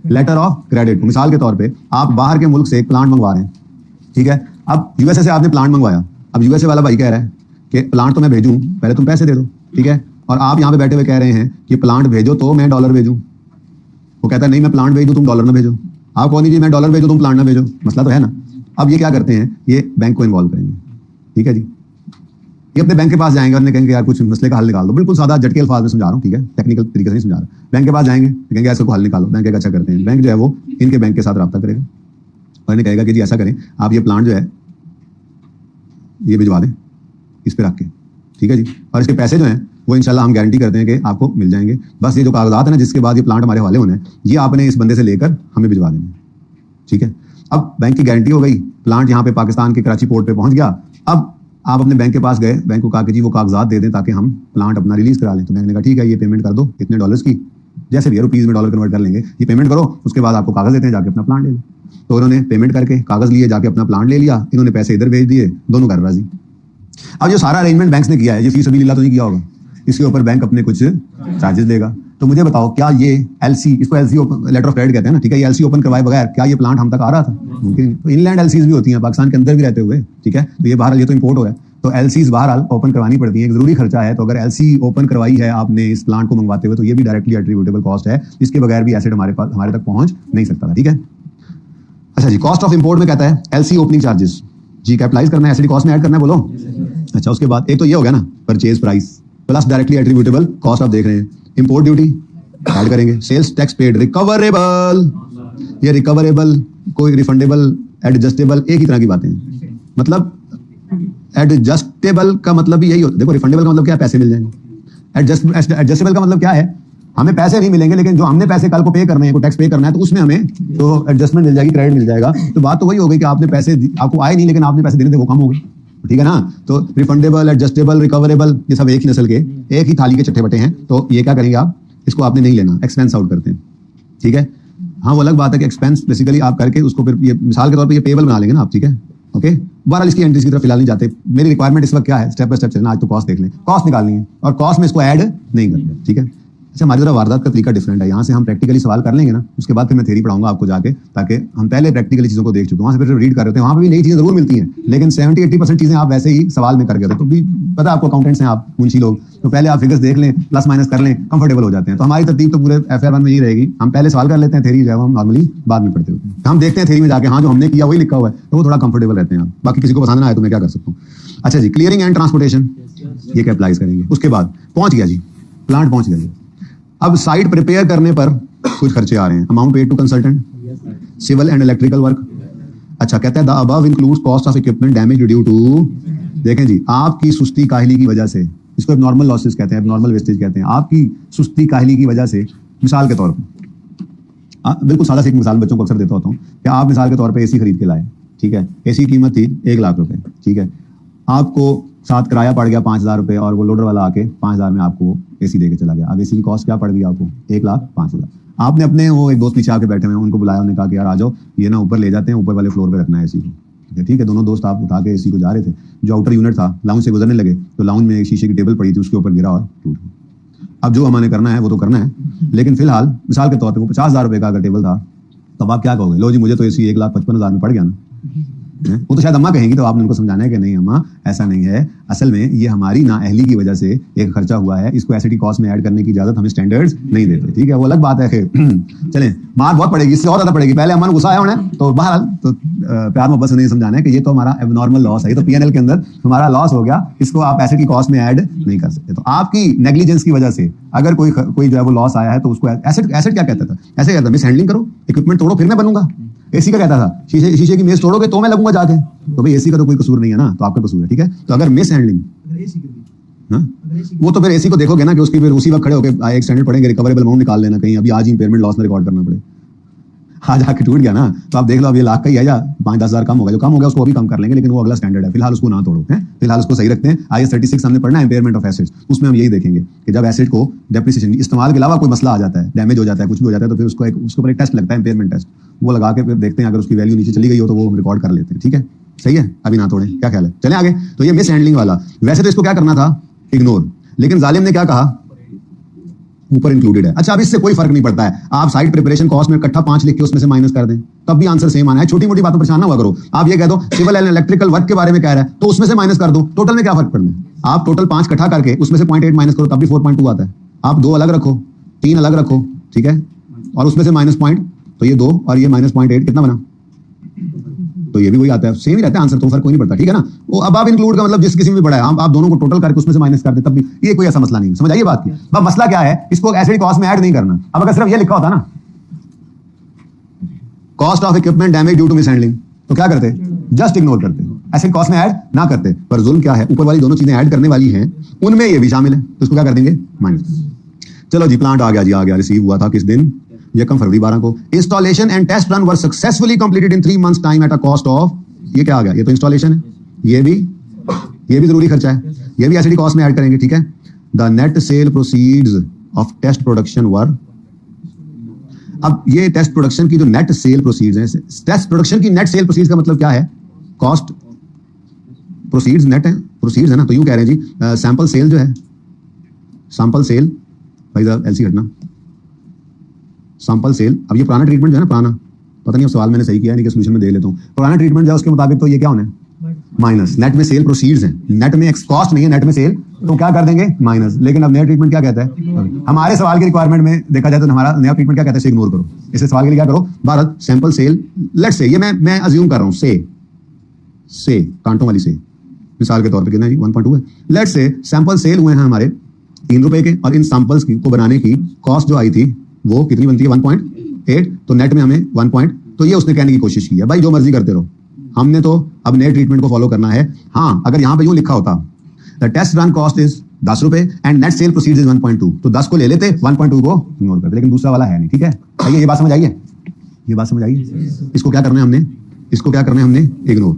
letter of credit. मिसाल के तौर पे आप बाहर के मुल्क से एक प्लांट मंगवा रहे हैं, ठीक है। अब यूएसए से आपने प्लांट मंगवाया, अब यूएसए वाला भाई कह रहा है कि प्लांट तो मैं भेजूं, पहले तुम पैसे दे दो, ठीक है। और आप यहाँ पे बैठे हुए कह रहे हैं कि प्लांट भेजो तो मैं डॉलर भेजूं। वो कहता है नहीं, मैं प्लांट भेज दूं तुम डॉलर ना भेजो। आप कौन जी, मैं डॉलर भेजो तुम प्लांट ना भेजो, मसला तो है ना। अब ये क्या करते हैं, ये बैंक को इन्वॉल्व करेंगे, ठीक है जी। ये अपने बैंक के पास जाएंगे और कहेंगे यार कुछ मसले का हल निकाल दो। बिल्कुल सादा झटके अल्फाज में समझा रहा हूँ, ठीक है, टेक्निकल तरीके से नहीं समझा रहा। बैंक के पास जाएंगे, कहेंगे ऐसे को हल निकालो। बैंक का अच्छा करते हैं, बैंक जो है वो इनके बैंक के साथ रब्ता करेगा और इन्हें कहेगा कि जी ऐसा करें, आप ये प्लांट जो है ये भिजवा दें इस पे रख के, ठीक है जी। और इसके पैसे जो हैं वो इंशाल्लाह हम गारंटी करते हैं कि आपको मिल जाएंगे। बस ये जो कागजात है ना जिसके बाद ये प्लांट हमारे हवाले होने हैं, ये आपने इस बंदे से लेकर हमें भिजवा देना, ठीक है। अब बैंक की गारंटी हो गई, प्लांट यहाँ पे पाकिस्तान के कराची पोर्ट पे पहुंच गया। अब आप अपने बैंक के पास गए, बैंक को कहा कि जी वो कागजात दे दें ताकि हम प्लांट अपना रिलीज करा लें। तो बैंक ने कहा ठीक है, ये पेमेंट कर दो इतने डॉलर्स की, जैसे भी रुपीज में डॉलर कन्वर्ट कर लेंगे, ये पेमेंट करो, उसके बाद आपको कागज देते हैं, जाके अपना प्लांट ले लो। तो उन्होंने पेमेंट करके कागज लिए, जाके अपना प्लांट ले लिया, इन्होंने पैसे इधर भेज दिए, दोनों घर राजी। अब जो सारा अरेंजमेंट बैंक ने किया है, ये फी सबीलिल्लाह तो नहीं किया होगा, इसके ऊपर बैंक अपने कुछ चार्जेस लेगा। तो मुझे बताओ क्या ये एलसी, इसको एलसी लेटर ऑफ क्रेडिट कहते हैं ना, ठीक है, ये एलसी ओपन करवाए बगैर क्या ये प्लांट हम तक आ रहा था? मुमकिन। तो इनलैंड एलसीज भी होती हैं पाकिस्तान के अंदर भी रहते हुए, ठीक है। तो ये बहरहाल ये तो इंपोर्ट हो रहा है, तो एलसीज बहरहाल ओपन करवानी पड़ती है, एक जरूरी खर्चा है। तो अगर एलसी ओपन करवाई है आपने इस प्लांट को मंगवाते हुए, तो ये भी डायरेक्टली एट्रीब्यूटेबल कॉस्ट है, इसके बगैर भी एसेट हमारे तक पहुंच नहीं सकता था, ठीक है। अच्छा जी, कॉस्ट ऑफ इंपोर्ट में कहता है एलसी ओपनिंग चार्जेस जी कैपिटलाइज करना है, एसडी कॉस्ट में ऐड करना है, बोलो। अच्छा, उसके बाद एक तो ये हो गया ना purchase price plus directly attributable cost, आप देख रहे हैं। इंपोर्ट ड्यूटी ऐड करेंगे, सेल्स टैक्स पेड, रिकवरेबल, ये रिकवरेबल कोई रिफंडेबल एडजस्टेबल एक ही तरह की बातें हैं। मतलब एडजस्टेबल का मतलब भी यही होता है, देखो रिफंडेबल का मतलब क्या है, पैसे मिल जाएंगे। एडजस्टेबल का मतलब क्या है, हमें पैसे नहीं मिलेंगे लेकिन जो हमने पैसे कल को पे करने हैं, को टैक्स पे करना है, तो उसमें हमें तो एडजस्टमेंट मिल जाएगी, क्रेडिट मिल जाएगा। तो बात तो वही हो गई कि आपने पैसे आपको आए नहीं लेकिन आपने पैसे देने थे वो कम हो गए, ठीक है ना। तो रिफंडेबल, एडजस्टेबल, रिकवरेबल ये सब एक ही नस्ल के, एक ही थाली के चट्टे बटे हैं। तो ये क्या करेंगे आप, इसको आपने नहीं लेना, एक्सपेंस आउट करते हैं, ठीक है। हाँ वो अलग बात है कि एक्सपेंस बेसिकली आप करके उसको फिर ये मिसाल के तौर पे ये पेबल बना लेंगे ना आप, ठीक है, ओके। बहरहाल इसकी एंट्रीज की तरफ फिलहाल नहीं जाते, मेरी रिक्वायरमेंट इस वक्त क्या है, स्टेप बाय स्टेप चलना। आज तो कॉस्ट देख लें, कॉस्ट निकालनी है और कॉस्ट में इसको ऐड नहीं करते, ठीक है। अच्छा, हमारी तरह वारदात का तरीका डिफरेंट है, यहाँ से हम प्रैक्टिकली सवाल कर लेंगे ना, उसके बाद फिर मैं थ्योरी पढ़ाऊंगा आपको जाके, ताकि हम पहले प्रैक्टिकली चीज़ों को देख चुके हैं, वहाँ से फिर रीड कर रहे थे, वहाँ पे भी नई चीज़ें जरूर मिलती हैं, लेकिन 70-80% चीज़ें आप वैसे ही सवाल में करके, तो भी पता है आपको, अकाउंटेंट्स हैं आप, मुंशी लोग, तो पहले आप फिगर्स देख लें, प्लस माइनस कर लें, कंफर्टेबल हो जाते हैं। तो हमारी तरतीब तो पूरे FR1 में यही रहेगी, हम पहले सवाल कर लेते हैं, थ्योरी जो है हम नॉर्मली बाद में पढ़ते होते हैं। हम देखते हैं थ्योरी में जाके, हाँ जो हमने किया वही लिखा हुआ है, तो वो थोड़ा कंफर्टेबल रहते हैं आप। बाकी किसी को पसंद ना आए तो मैं क्या कर सकता हूँ। अच्छा जी, क्लियरिंग एंड ट्रांसपोर्टेशन ये कैपिटलाइज करेंगे। उसके बाद पहुंच गया जी, प्लांट पहुंच गया जी। अब साइट प्रिपेयर करने पर कुछ खर्चे आ रहे हैं, amount paid to consultant, civil and electrical work. अच्छा, कहता है the above includes cost of equipment damage due to, देखें जी, आपकी सुस्ती काहली की वजह से, इसको एबनॉर्मल लॉसेस कहते हैं, एबनॉर्मल वेस्टेज कहते हैं, आपकी सुस्ती काहली की वजह से। मिसाल के तौर पर बिल्कुल सादा सी एक मिसाल बच्चों को अक्सर देता होता हूँ कि आप मिसाल के तौर पर AC खरीद के लाए, ठीक है, AC की कीमत थी 1 लाख रुपए, ठीक है, आपको साथ किराया पड़ गया 5,000 रुपए और वो लोडर वाला आके 5,000 में आपको AC दे के चला गया। अब AC की कॉस्ट क्या पड़ गई आपको, 1,05,000। आपने अपने वो एक दोस्त पीछे आके बैठे हुए हैं, उनको बुलाया, उन्होंने कहा कि यार आ जाओ, ये ना ऊपर ले जाते हैं, ऊपर वाले फ्लोर पे रखना है AC को, ठीक है। दोनों दोस्त आप उठा के AC को जा रहे थे, जो आउटर यूनिट था लाउंज से गुजरने लगे, तो लाउंज में एक शीशे की टेबल पड़ी थी, उसके ऊपर गिरा और टूट गया। अब जो हमारे करना है वो तो करना है, लेकिन फिलहाल मिसाल के तौर पर वो 50,000 रुपए का अगर टेबल था, तब आप क्या कहोगे, लो जी मुझे तो AC 1,55,000 में पड़ गया ना। वो तो शायद अम्मा कहेंगी, तो आपने उनको समझाना है कि नहीं अम्मा ऐसा नहीं है, असल में ये हमारी नाअहली की वजह से एक खर्चा हुआ है, इसको एसिडी कॉस्ट में ऐड करने की इजाजत हमें स्टैंडर्ड्स नहीं देते, ठीक है, वो अलग बात है। चलें, मार बहुत पड़ेगी, इससे और ज्यादा पड़ेगी, पहले अम्मा ने गुस्सा आया होना, तो बहरहाल तो प्यार मोहब्बत से नहीं समझाना है कि ये तो हमारा एबनॉर्मल लॉस है, ये तो PNL के अंदर हमारा लॉस हो गया, इसको आप एसिड की कॉस्ट में ऐड नहीं कर सकते। तो आपकी नेग्लिजेंस की वजह से अगर कोई जो है वो लॉस आया है, तो उसको एसिड क्या कहता था, ऐसे कहता था मिस हैंडलिंग करो, इक्विपमेंट तोड़ो फिर मैं बनूंगा। AC का कहता था शीशे की मेज तोड़ोगे तो मैं लगूंगा जाके, तो भाई एसी का तो कोई कसूर नहीं है ना, तो आपका कसूर है, ठीक है। तो अगर मिस हैंडलिंग, वो तो फिर एसी को देखोगे ना कि उसकी फिर उसी वक्त खड़े होकर एक स्टैंडर्ड पढ़ेंगे, रिकवरेबल अमाउंट निकाल लेना, कहीं अभी आज ही इंपेयरमेंट लॉस में रिकॉर्ड करना पड़े, आज आके टूट गया ना तो आप देख लो अब ये लाख का ही है या 5-10 हज़ार कम होगा, जो कम हो गया उसको अभी कम कर लेंगे, लेकिन वो अगला स्टैंडर्ड है, फिलहाल उसको ना तोड़ो, है फिलहाल उसको सही रखते हैं। IAS 36 हमने पढ़ना है, इंपेयरमेंट ऑफ एसेट्स, उसमें हम यही देखेंगे कि जब एसेट को डेप्रिसिएशन इस्तेमाल के अलावा कोई मसला आ जाता है, डैमेज हो जाता है, कुछ भी हो जाता है, तो फिर उसको उसके ऊपर एक टेस्ट लगता है, इंपेयरमेंट टेस्ट, वो लगा के फिर देखते हैं, अगर उसकी वैल्यू नीचे चली गई हो तो वो हम रिकॉर्ड कर लेते हैं, ठीक है, सही है, अभी ना तोड़ें, क्या ख्याल है। चलें आगे। तो ये मिस हैंडलिंग वाला, वैसे तो इसको क्या करना था, इग्नोर, लेकिन जालिम ने क्या कहा, ऊपर इंक्लूडेड है। अच्छा, अब इससे कोई फर्क नहीं पड़ता है, आप साइट प्रिपरेशन कॉस्ट में इकट्ठा 5 लिख के उसमें से माइनस कर दें, तब भी आंसर सेम आना है। छोटी मोटी बातों पर परेशान ना हुआ करो। आप ये कह दो सिविल एंड इलेक्ट्रिकल वर्क के बारे में कह रहा है तो उसमें से माइनस कर दो, टोटल में क्या फर्क पड़ना है। आप टोटल 5 इकट्ठा करके उसमें से 0.8 माइनस करो, तब भी 4.2 आता है। आप 2 अलग रखो, 3 अलग रखो, ठीक है, और उसमें से माइनस पॉइंट, तो ये 2 और ये -0.8 कितना बना, तो ये भी वही आता है, सेम ही रहता है आंसर, तो फर्क कोई नहीं पड़ता, ठीक है ना। वो अब आप इंक्लूड का मतलब जिस किसी में भी बड़ा है, आप दोनों को टोटल करके उसमें से माइनस कर दे, तब भी ये कोई ऐसा मसला नहीं, समझ आइए बात की। अब मसला क्या है, इसको एसिड कॉस्ट में ऐड नहीं करना। अब अगर सिर्फ ये लिखा होता ना, cost of equipment damage due to mishandling, तो क्या करते, जस्ट इग्नोर करते, एसिड कॉस्ट में ऐड ना करते। पर जुल्म क्या है, ऊपर वाली दोनों चीजें ऐड करने वाली हैं, उनमें ये भी शामिल है, तो इसको क्या कर देंगे, माइनस। चलो जी, प्लांट आ गया जी, आ गया, रिसीव हुआ था किस दिन, यकम फरवरी 12 को। Installation and test run were successfully completed in 3 months time at a cost of, ये क्या आ गया, ये तो इंस्टॉलेशन है, ये भी जरूरी खर्चा है, ये भी एसिड कॉस्ट में ऐड करेंगे, ठीक है। The net sale proceeds of test production were, अब ये टेस्ट प्रोडक्शन की जो नेट सेल प्रोसीड्स हैं, टेस्ट प्रोडक्शन की नेट सेल प्रोसीड्स का मतलब क्या है, कॉस्ट प्रोसीड्स नेट है, प्रोसीड्स है ना, तो यूं कह रहे हैं जी सैंपल सेल जो है, सैंपल सेल, भाई जरा एलसी हटना, सैंपल सेल। अब ये पुराना ट्रीटमेंट जो है ना, पुराना, पता नहीं अब सवाल मैंने सही किया नहीं कि सोल्यूशन में दे लेता हूँ, पुराना ट्रीटमेंट जो है उसके मुताबिक तो ये क्या होना है, माइनस। नेट में सेल प्रोसीड्स हैं, नेट में कॉस्ट नहीं है, नेट में सेल, तो क्या कर देंगे, माइनस। लेकिन अब नया ट्रीटमेंट क्या कहता है, हमारे सवाल की रिक्वायरमेंट में देखा जाए तो हमारा नया ट्रीटमेंट क्या कहता है, इग्नोर करो। इसे सवाल के लिए क्या करो, Bharat sample cell, let's say, ये मैं अज्यूम कर रहा हूँ, से कांटों वाली से, मिसाल के तौर पे कितना है, 1.2 है। लेट्स से सैंपल सेल हुए हैं हमारे 3 रुपए के, और इन सैंपल्स को बनाने की कॉस्ट जो आई थी वो कितनी बनती है, 1.8, तो नेट में हमें 1. तो ये उसने कहने की कोशिश की है, भाई जो मर्जी करते रहो, हमने तो अब नए ट्रीटमेंट को फॉलो करना है। हाँ, अगर यहां पे यूं लिखा होता the test run cost is 10 रुपए and net sale proceeds is 1.2, तो 10 को ले लेते, 1.2 को इग्नोर करते, लेकिन दूसरा वाला है नहीं, ठीक है। आइए, ये बात समझ आइए, ये बात समझ आइए। इसको क्या करना है हमने, इसको क्या करना है हमने, इग्नोर,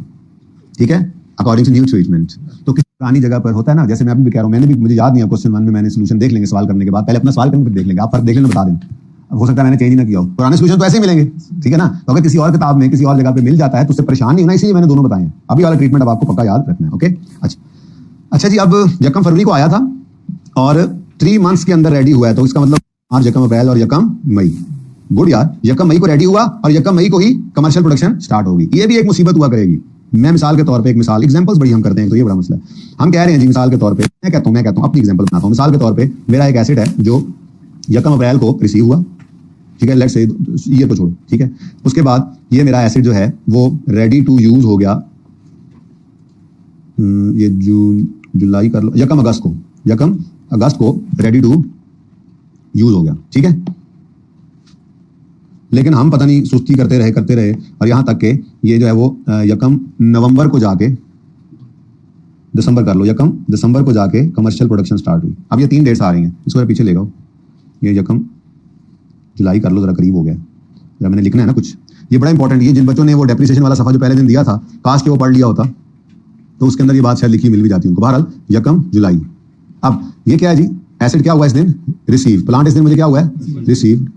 ठीक है, अकॉर्डिंग टू न्यू ट्रीटमेंट। तो किसी पुरानी जगह पर होता है ना, जैसे मैं अभी भी कह रहा हूं, मैंने भी, मुझे याद नहीं है, क्वेश्चन 1 में मैंने सोल्यूशन देख लेंगे सवाल करने के बाद, पहले अपना सवाल करके फिर देख लेंगे, आप फर्क देख लेना, बता दें, हो सकता है मैंने चेंज ही ना किया हो, पुराने सोल्यूशन तो ऐसे ही मिलेंगे, ठीक है ना। तो अगर किसी और किताब में किसी और जगह पे मिल जाता है तो उससे परेशान नहीं होना, इसलिए मैंने दोनों बताए। अभी वाला ट्रीटमेंट अब आपको पक्का याद रखना है, ओके। अच्छा जी, अब यकम फरवरी को आया था और 3 months के अंदर रेडी हुआ है, तो इसका मतलब मार्च, यकम अप्रैल और यकम मई, गुड यार, यकम मई को रेडी हुआ और यकम मई को ही कमर्शियल प्रोडक्शन स्टार्ट होगी। ये भी एक मुसीबत हुआ करेगी। मैं मिसाल के तौर पे एक मिसाल, एग्जांपल्स बड़ी हम करते हैं तो ये बड़ा मसला है। हम कह रहे हैं जी, मिसाल के तौर पे मैं कहता हूं अपनी एग्जांपल बनाता हूं। मिसाल के तौर पे मेरा एक एसिड है जो यकम अप्रैल को रिसीव हुआ, ठीक है, लेट्स से ये तो छोड़ो, ठीक है। उसके बाद ये मेरा एसिड जो है वो रेडी टू यूज हो गया, ये जून जुलाई कर लो, यकम अगस्त को रेडी टू यूज हो गया, ठीक है। लेकिन हम पता नहीं सुस्ती करते रहे और यहां तक के ये जो है वो यकम नवंबर को जाके, दिसंबर कर लो, यकम दिसंबर को जाके कमर्शियल प्रोडक्शन स्टार्ट हुई। अब ये 3 डेट्स आ रही हैं, इसको पीछे ले जाओ, ये यकम जुलाई कर लो, जरा करीब हो गया, जरा मैंने लिखना है ना कुछ, ये बड़ा इंपॉर्टेंट। ये जिन बच्चों ने वो डेप्रिसिएशन वाला सफा जो पहले दिन दिया था, काश के वो पढ़ लिया होता तो उसके अंदर ये बात शायद लिखी मिल भी जाती उनको। बहरहाल यकम जुलाई, अब ये क्या है जी, एसिड क्या हुआ इस दिन, रिसीव, प्लांट इस दिन मुझे क्या हुआ है, रिसीव,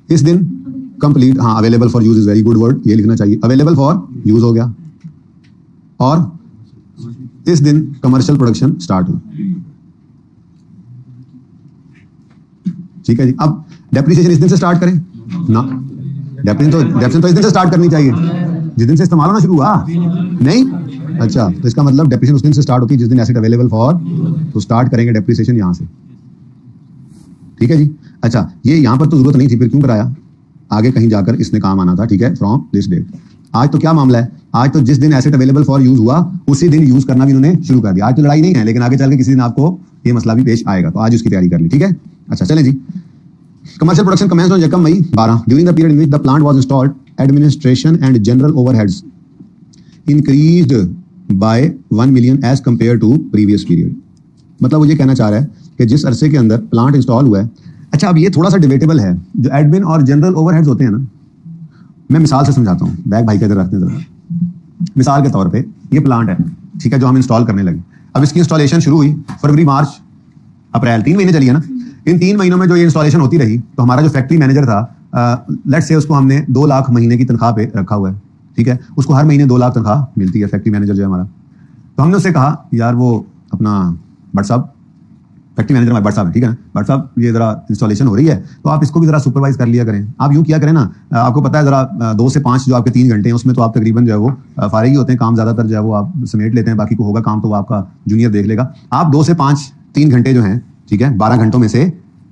इस दिन कंप्लीट, हाँ, available for use is very good word, ये लिखना चाहिए, अवेलेबल फॉर यूज हो गया, और इस दिन कमर्शियल प्रोडक्शन स्टार्ट हुई, ठीक है जी। अब डेप्रिसिएशन इस दिन से स्टार्ट करें ना, डेप्रिसिएशन तो इस दिन से स्टार्ट करनी चाहिए जिस दिन से इस्तेमाल होना शुरू हुआ, नहीं, अच्छा, तो इसका मतलब डेप्रिसिएशन उस दिन से स्टार्ट होती है जिस दिन एसिड अवेलेबल फॉर, तो स्टार्ट करेंगे डेप्रिसिएशन यहां से, ठीक है जी। अच्छा, ये यहां पर तो जरूरत नहीं थी, फिर क्यों कराया, आगे कहीं जाकर इसने काम आना था, ठीक है, फ्रॉम दिस डेट। आज तो क्या मामला है, आज तो जिस दिन एसिड अवेलेबल फॉर यूज हुआ उसी दिन यूज करना भी उन्होंने शुरू कर दिया। आज तो लड़ाई नहीं है, लेकिन आगे चल के किसी दिन आपको ये मसला भी पेश आएगा, तो आज उसकी तैयारी कर ली, ठीक है। अच्छा, चलें जी। कमर्शियल प्रोडक्शन कमेंस्ड ऑन यकम मई 12 during the period in which the plant was installed administration and general overheads increased by 1 million as compare to previous period. मतलब वो ये कहना चाह रहा है कि जिस अरसे के अंदर प्लांट इंस्टॉल हुआ है। अच्छा, अब ये थोड़ा सा डिबेटेबल है, जो एडमिन और जनरल ओवरहेड्स होते हैं ना, मैं मिसाल से समझाता हूँ। बैग भाई के इधर रखते हैं जरा। मिसाल के तौर पे ये प्लांट है, ठीक है, जो हम इंस्टॉल करने लगे। अब इसकी इंस्टॉलेशन शुरू हुई फरवरी, मार्च, अप्रैल, 3 महीने चली है ना। इन 3 महीनों में जो ये इंस्टॉलेशन होती रही, तो हमारा जो फैक्ट्री मैनेजर था, लेट्स से उसको हमने 2 लाख महीने की तनख्वाह पे रखा हुआ है, ठीक है। उसको हर महीने 2 लाख तनख्वाह मिलती है, फैक्ट्री मैनेजर जो है हमारा। तो हमने उससे कहा, यार वो अपना भट्ट साहब, फैक्ट्री मैनेजर हमारे भट्ट साहब है, ठीक है ना, भट्ट साहब ये जरा इंस्टॉलेशन हो रही है, तो आप इसको भी जरा सुपरवाइज कर लिया करें। आप यूँ किया करें ना, आपको पता है जरा 2 से 5 जो आपके 3 घंटे हैं, उसमें तो आप तकरीबन जो है वो फारिग ही होते हैं, काम ज्यादातर जो है वो आप समेट लेते हैं, बाकी को होगा काम तो वो आपका जूनियर देख लेगा। आप 2 से 5 3 घंटे जो हैं, ठीक है, 12 घंटों में से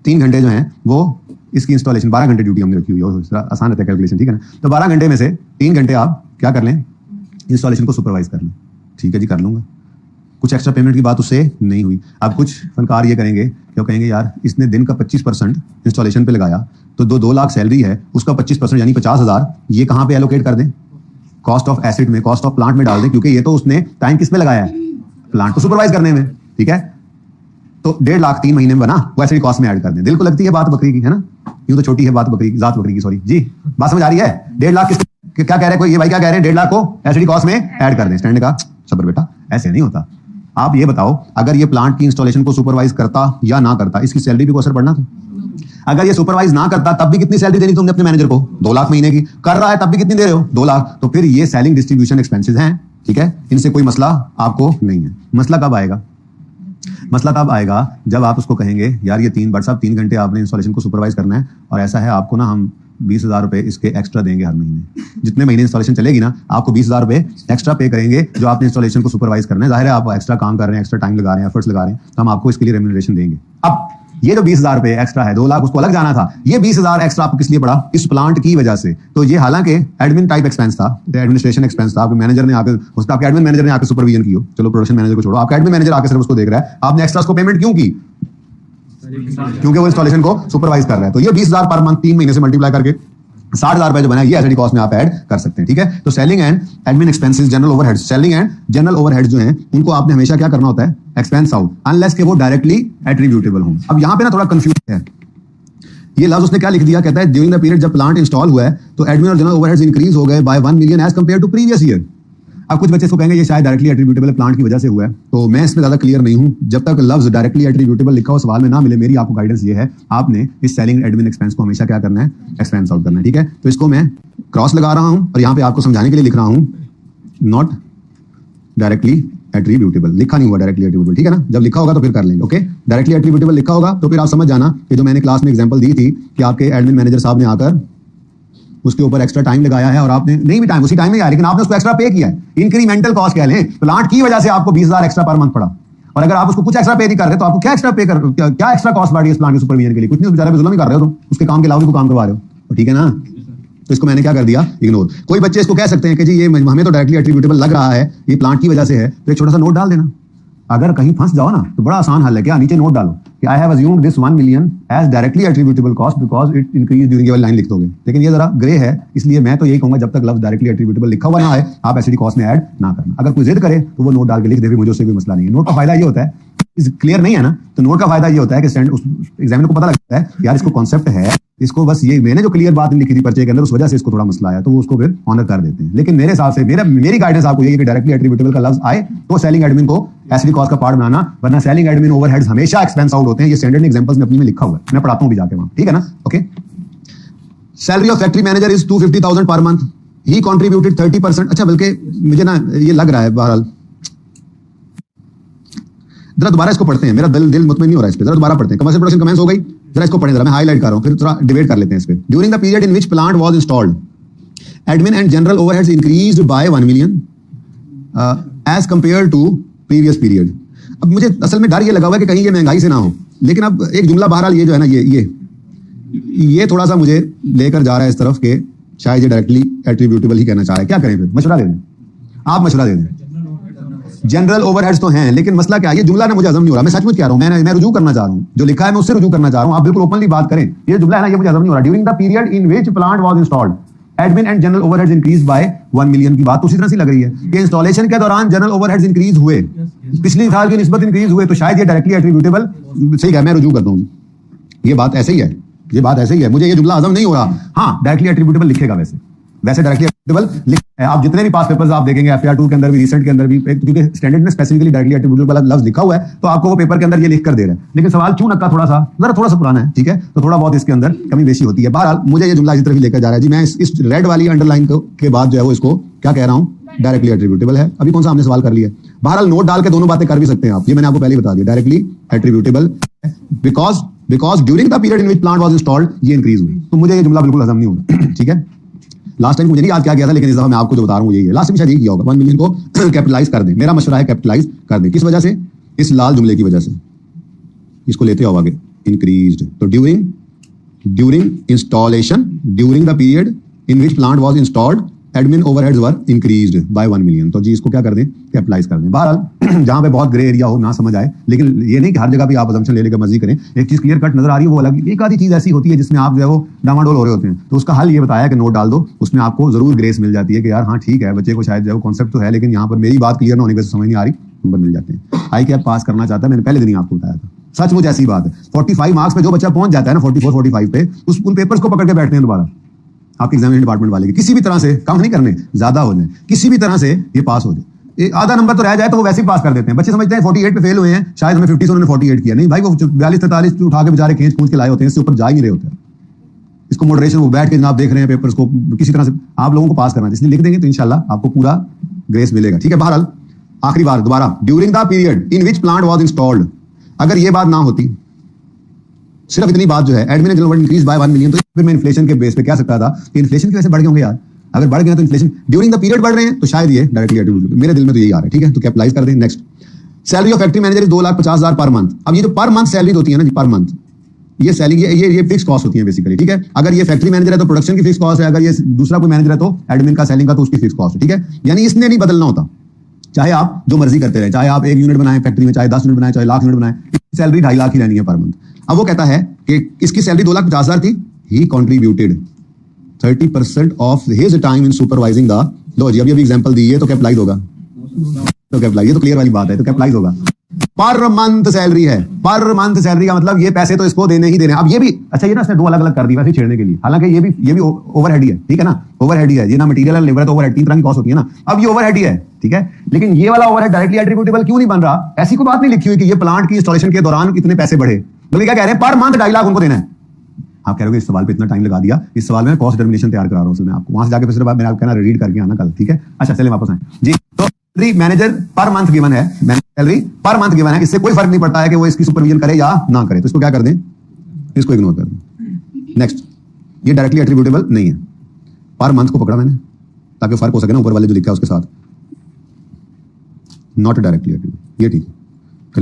3 घंटे जो हैं वो इसकी इंस्टॉलेशन, 12 घंटे ड्यूटी हमने रखी हुई है, आसान रहता है कैलकुलेशन, ठीक है ना। तो 12 घंटे में से 3 घंटे आप क्या कर लें, इंस्टॉलेशन को सुपरवाइज कर लें। ठीक है जी, कर लूंगा। कुछ एक्स्ट्रा पेमेंट की बात उससे नहीं हुई। अब कुछ फनकार ये करेंगे कि वो कहेंगे, यार इसने दिन का 25% इंस्टॉलेशन पे लगाया, तो 2 लाख सैलरी है, उसका 25% यानी 50,000 ये कहाँ पे एलोकेट कर दें, कॉस्ट ऑफ एसेट में, कॉस्ट ऑफ प्लांट में डाल दें, क्योंकि ये तो उसने टाइम किस में लगाया है, प्लांट को सुपरवाइज करने में, ठीक है। तो 1.5 लाख 3 महीने में बना, वैसे ही कॉस्ट में ऐड कर दें। दिल को लगती है बात बकरी की, है ना, यूं तो छोटी है बात बकरी की, जात बकरी की, सॉरी जी, बात समझ आ रही है। 1.5 लाख क्या कह रहे हैं कोई, ये भाई क्या कह रहे हैं, 1.5 लाख को एसिडी कॉस्ट में ऐड कर दें। स्टैंड ने कहा, सब्र बेटा, ऐसे नहीं होता। आप ये बताओ, अगर ये प्लांट की इंस्टॉलेशन को सुपरवाइज करता या ना करता, इसकी सैलरी पे कोई असर पड़ना था? अगर ये सुपरवाइज ना करता, तब भी कितनी सैलरी देनी तुमने अपने मैनेजर को, 2 लाख महीने की। कर रहा है तब भी कितनी दे रहे हो, 2 लाख। तो फिर ये सेलिंग डिस्ट्रीब्यूशन एक्सपेंसेस हैं, ठीक है, इनसे कोई मसला आपको नहीं है। मसला कब आएगा? मसला तब आएगा जब आप उसको कहेंगे, यार ये 3 घंटे आपने इंस्टॉलेशन को सुपरवाइज करना है, और ऐसा है आपको ना हम 20,000 रुपए इसके एक्स्ट्रा देंगे हर महीने। जितने महीने इंस्टॉलेशन चलेगी ना, आपको 20,000 रुपए एक्स्ट्रा पे करेंगे, जो आपने इंस्टॉलेशन को सुपरवाइज करना है। जाहिर है आप एक्स्ट्रा काम कर रहे हैं, एक्स्ट्रा टाइम लगा रहे हैं, एफर्ट्स लगा रहे हैं, तो हम आपको इसके लिए रेम्यूनरेशन देंगे। अब ये जो 20,000 रुपए एक्स्ट्रा है, 2 लाख उसको अलग जाना था, ये 20,000 एक्स्ट्रा आपको किस लिए पड़ा? इस प्लांट की वजह से। तो ये हालांकि एडमिन टाइप एक्सपेंस था, एडमिनिस्ट्रेशन एक्सपेंस था, आपके मैनेजर ने आकर, उसका आपके एडमिन मैनेजर ने आकर सुपरविजन की हो, चलो प्रोडक्शन मैनेजर को छोड़ो, आपका एडमिन मैनेजर आकर सिर्फ उसको देख रहा है, आपने एक्स्ट्रा को पेमेंट क्यों की? क्योंकि वो इंस्टॉलेशन को सुपरवाइज कर रहा है। तो ये 20,000 पर मंथ 3 महीने से मल्टीप्लाई करके 60,000 रुपए जो बना, ये एसडी कॉस्ट में आप ऐड कर सकते हैं, ठीक है। तो selling and admin expenses, general overheads, selling and general overheads जो हैं, उनको आपने हमेशा क्या करना होता है, एक्सपेंस आउट, अनलेस के वो डायरेक्टली एट्रीब्यूटेबल हो। अब यहां पे ना थोड़ा कंफ्यूज है, ये लफ्ज उसने क्या लिख दिया, कहता है ड्यूरिंग द पीरियड जब प्लांट इंस्टॉल हुआ है, तो एडमिन और जनरल ओवरहेड्स इंक्रीज हो गए by 1 million as compare to previous year. अब कुछ बच्चे इसको कहेंगे ये शायद डायरेक्टली एट्रीब्यूटेबल प्लांट की वजह से हुआ है, तो मैं इसमें ज्यादा क्लियर नहीं हूं। जब तक लफ्ज डायरेक्टली एट्रीब्यूटेबल लिखा हो सवाल में ना मिले, मेरी आपको गाइडेंस ये है, आपने इस सेलिंग एडमिन एक्सपेंस को हमेशा क्या करना है, एक्सपेंस आउट करना है, ठीक है। तो इसको मैं क्रॉस लगा रहा हूं और यहां पे आपको समझाने के लिए लिख रहा हूं, नॉट डायरेक्टली एट्रीब्यूटेबल। लिखा नहीं हुआ डायरेक्टली एट्रीब्यूटेबल, ठीक है ना, जब लिखा होगा तो फिर कर लेंगे, ओके। डायरेक्टली एट्रीब्यूटेबल लिखा होगा तो फिर आप समझ जाना कि जो मैंने क्लास में एग्जांपल दी थी कि आपके एडमिन मैनेजर साहब ने आकर उसके ऊपर एक्स्ट्रा टाइम लगाया है, और आपने नहीं भी टाइम उसी टाइम में आया, लेकिन आपने उसको एक्स्ट्रा पे किया है, इंक्रीमेंटल कॉस्ट कह लें, प्लांट की वजह से आपको 20,000 एक्स्ट्रा पर मंथ पड़ा। और अगर आप उसको कुछ एक्स्ट्रा पे नहीं कर रहे, तो आपको क्या एक्स्ट्रा पे कर, क्या एक्स्ट्रा कॉस्ट बढ़ी इस प्लांट के सुपरविजन के लिए? कुछ नहीं, उस बेचारे पे जुल्म ही कर रहे हो, तो उसके काम के अलावा भी काम करवा रहे हो, ठीक है ना। तो इसको मैंने क्या कर दिया, इग्नोर। कोई बच्चे इसको कह सकते हैं कि जी ये हमें तो डायरेक्टली एट्रीब्यूटेबल लग रहा है, ये प्लांट की वजह से है, तो एक छोटा सा नोट डाल देना। अगर कहीं फंस जाओ ना, तो बड़ा आसान हल है, क्या नीचे नोट डालो कि I have assumed this 1 million as directly attributable cost because it increase during, ये वाली लाइन लिख दोगे। लेकिन ये जरा ग्रे है, इसलिए मैं तो यही कहूंगा जब तक लफ्ज डायरेक्टली एट्रीब्यूटेबल लिखा हुआ ना आए, आप एसडी कॉस्ट में ऐड ना करना। अगर कोई जिद करे तो वो नोट डाल के लिख दे, मुझे उससे कोई मसला नहीं है। नोट का फायदा ये होता है, क्लियर नहीं है ना, तो नोट का फायदा ये होता है कि एग्जामिनर को पता लगता है यार इसको कॉन्सेप्ट है, इसको बस ये मैंने जो क्लियर बात लिखी थी पर्चे के अंदर, उस वजह से इसको थोड़ा मसला आया, तो वो उसको फिर ऑनर कर देते हैं। लेकिन मेरे हिसाब से मेरी गाइडेंस आपको ये है कि डायरेक्टली एट्रीब्यूटेबल का लफ्ज आए तो सेलिंग एडमिन को एसडी कॉस्ट का पार्ट बनाना, वरना सेलिंग एडमिन ओवरहेड्स हमेशा एक्सपेंस आउट होते हैं। ये स्टैंडर्ड एग्जांपल्स में अपनी में लिखा हुआ है, मैं पढ़ाता हूं भी जाके वहां, ठीक है ना, okay. Salary of factory manager is 250,000 per month, he contributed 30%। अच्छा, बल्कि मुझे ना ये लग रहा है, बहरहाल जरा दोबारा इसको पढ़ते हैं, मेरा दिल मुतमईन नहीं हो रहा है इस पे, जरा दोबारा पढ़ते हैं। कमर्शियल प्रोडक्शन कमेंस हो गई, जरा इसको पढ़ें, जरा मैं हाईलाइट कर रहा हूं, फिर थोड़ा डिबेट कर लेते हैं इस पे। During the period in which plant was installed, admin and general overheads increased by 1 million as compare to previous period. अब मुझे असल में डर ये लगा हुआ है कि कहीं ये महंगाई से ना हो, लेकिन अब एक जुमला बहरहाल ये जो है ना, ये थोड़ा सा मुझे लेकर जा रहा है इस तरफ के शायद ये डायरेक्टली एट्रीब्यूटेबल ही कहना चाह रहा है। क्या करें फिर? मशवरा दे दें, आप मशवरा दे दें। जनरल ओवरहेड्स तो हैं, लेकिन मसला क्या है, ये जुमला ना मुझे हजम नहीं हो रहा, मैं सचमुच कह रहा हूं, मैं रुजू करना चाह रहा हूं, जो लिखा है मैं उससे रुजू करना चाह रहा हूं, आप बिल्कुल ओपनली बात करें। ये जुमला है ना, ये मुझे हजम नहीं हो रहा। During the period in which plant was installed, admin and general overheads increase by 1 million की बात उसी तरह से लग रही है कि इंस्टॉलेशन के दौरान जनरल ओवरहेड्स इंक्रीज हुए, पिछले साल की निस्बत इंक्रीज हुए, तो शायद ये डायरेक्टली एट्रीब्यूटेबल सही है। मैं रुजू करता हूँ, ये बात ऐसे ही है, ये बात ऐसे ही है, मुझे ये जुमला हजम नहीं हो रहा। हाँ, डायरेक्टली एट्रीब्यूटेबल लिखेगा, वैसे डायरेक्टली एट्रीब्यूटेबल आप जितने भी पास पेपर्स आप देखेंगे एफआईआर 2 के अंदर भी, रिसेंट के अंदर भी, क्योंकि स्टैंडर्ड में स्पेसिफिकली डायरेक्टली एट्रीब्यूटेबल वाला लफ्ज लिखा हुआ है, तो आपको वो पेपर के अंदर ये लिख कर दे रहा है। लेकिन सवाल चूं नक्का थोड़ा सा पुराना है, ठीक है, तो थोड़ा बहुत इसके अंदर कमी बेशी होती है। बहरहाल मुझे ये जुमला इसी तरह ही लेकर जा रहा है जी। मैं इस रेड वाली अंडरलाइन के बाद जो है वो इसको क्या कह रहा हूँ, डायरेक्टली एट्रीब्यूटेबल है। अभी कौन सा हमने सवाल कर लिया। बहरहाल नोट डाल के दोनों बातें कर भी सकते हैं आप, ये मैंने आपको पहले ही बता दिया, directly attributable because during the period in which plant was installed ये इंक्रीज हुई। तो मुझे ये जुमला बिल्कुल हजम नहीं हो रहा, ठीक है। लास्ट टाइम मुझे नहीं याद क्या गया था, लेकिन इस दफा मैं आपको जो बता रहा हूँ यही है। लास्ट टाइम शायद ये किया होगा, 1 मिलियन को कैपिटलाइज कर दें। मेरा मशवरा है कैपिटलाइज कर दें। किस वजह से? इस लाल जुमले की वजह से। इसको लेते हो आगे, इंक्रीज्ड। तो during installation, during the period in which plant was installed, admin overheads were increased by 1 million. तो जी इसको क्या कर दें, कैपिटलाइज कर दें। बहरहाल जहां पे बहुत ग्रे एरिया हो, ना समझ आए, लेकिन ये नहीं कि हर जगह भी आप असम्पशन ले लेकर मर्जी करें। एक चीज क्लियर कट नजर आ रही है वो अलग, एक आधी चीज ऐसी होती है जिसमें आप जो है वो डामाडोल हो रहे होते हैं, तो उसका हल ये बताया कि नोट डाल दो, उसमें आपको जरूर ग्रेस मिल जाती है कि यार हाँ ठीक है, बच्चे को शायद जो है कॉन्सेप्ट तो है, लेकिन यहाँ पर मेरी बात क्लियर ना होने की समझ नहीं आ रही, नंबर मिल जाते हैं। आई कैप पास करना चाहता है, मैंने पहले दिन ही आपको बताया था, सचमुच ऐसी बात है। 45 मार्क्स पे जो बच्चा पहुंच जाता है ना, 44-45 पे, उन पेपर्स को पकड़ के बैठते हैं दोबारा आपके एग्जामिनेशन डिपार्टमेंट वाले, किसी भी तरह से कम नहीं करने, ज्यादा हो जाए, किसी भी तरह से ये पास हो जाए। आधा नंबर तो रह जाए तो वो वैसे ही पास कर देते हैं। बच्चे समझते हैं 48 पे फेल हुए हैं, शायद हमें 50 से उन्होंने 48 किया। नहीं भाई, वो 42-43 उठा के बेचारे खींच के लाए होते हैं, इससे ऊपर जा ही नहीं रहे होते हैं। इसको मॉडरेशन, वो बैठ के जनाब देख रहे हैं पेपर्स को, किसी तरह से आप लोगों को पास करना है, इसलिए लिख देंगे तो इंशाल्लाह आपको पूरा ग्रेस मिलेगा, ठीक है। बहरहाल आखिरी बार दोबारा, during the period in which plant was installed, अगर ये बात ना होती, सिर्फ इतनी बात जो है, admin general increase by 1 million, तो फिर मैं इन्फ्लेशन के बेस पे कह सकता था कि इन्फ्लेशन की वजह से बढ़ गए होंगे यार। अगर बढ़ गए तो इन्फ्लेशन ड्यूरिंग द पीरियड बढ़ रहे हैं, तो शायद ये डायरेक्टली एट्रीब्यूटेबल, मेरे दिल में तो यही आ रहा है, ठीक है। तो कैपिटलाइज कर दें। Next, salary of factory manager is 2,50,000 per month. अब ये जो पर मंथ सैलरी होती है ना जी, पर मंथ ये सैलरी, ये फिक्स कॉस्ट होती है बेसिकली, ठीक है। अगर ये फैक्ट्री मैनेजर है तो प्रोडक्शन की फिक्स कॉस्ट है, अगर ये दूसरा कोई मैनेजर है तो एडमिन का, सेलिंग का, तो उसकी फिक्स कॉस्ट है, ठीक है। यानी इसने नहीं बदलना होता, चाहे आप जो मर्जी करते रहे, चाहे आप 1 यूनिट बनाए फैक्ट्री में, चाहे 10 यूनिट बनाए, चाहे लाख यूनिट बनाए, सैलरी 2.5 लाख ही रहनी है पर मंथ। अब वो कहता है कि इसकी सैलरी 2,50,000 थी, he contributed 30% of his time in supervising the, लो जी अभी एग्जांपल दी है तो कैपिटलाइज होगा, तो कैपिटलाइज, ये तो क्लियर वाली बात है, तो कैपिटलाइज होगा। पर मंथ सैलरी है, पर मंथ सैलरी का मतलब ये पैसे तो इसको देने ही देने। अब ये भी अच्छा, ये ना इसने 2 अलग-अलग कर दी वैसे छेड़ने के लिए, हालांकि ये भी ओवरहेड ही है, ठीक है ना, ओवरहेड ही है, ये ना मटेरियल और लेबर है, तो ओवरहेड 3 तरह की कॉस्ट होती है ना। अब ये ओवरहेड ही है, ठीक है, लेकिन ये वाला ओवरहेड डायरेक्टली एट्रीब्यूटेबल क्यों नहीं बन रहा? ऐसी कोई बात नहीं लिखी हुई कि ये प्लांट की इंस्टॉलेशन के दौरान कितने पैसे बढ़े, बल्कि क्या कह रहे हैं, पर मंथ 2.5 लाख उनको देना है। आप कह रहे हो इस सवाल पे इतना टाइम लगा दिया, इस सवाल में कॉस्ट डिटरमिनेशन तैयार करा रहा हूं मैं आपको, वहां से जाके फिर मैंने आपको कहना रीड करके आना कल, ठीक है। अच्छा चलिए वापस आए जी। तो salary manager per month given है, सैलरी पर मंथ गिवन है, इससे कोई फर्क नहीं पड़ता है कि वो इसकी सुपरविजन करे या ना करे, तो इसको क्या कर दें, इसको इग्नोर कर दें। नेक्स्ट, ये डायरेक्टली एट्रीब्यूटेबल नहीं है, पर मंथ को पकड़ा मैंने ताकि फर्क हो सके ना ऊपर वाले जो लिखा है उसके साथ, नॉट डायरेक्टली एट्रीब्यूटेबल, ये ठीक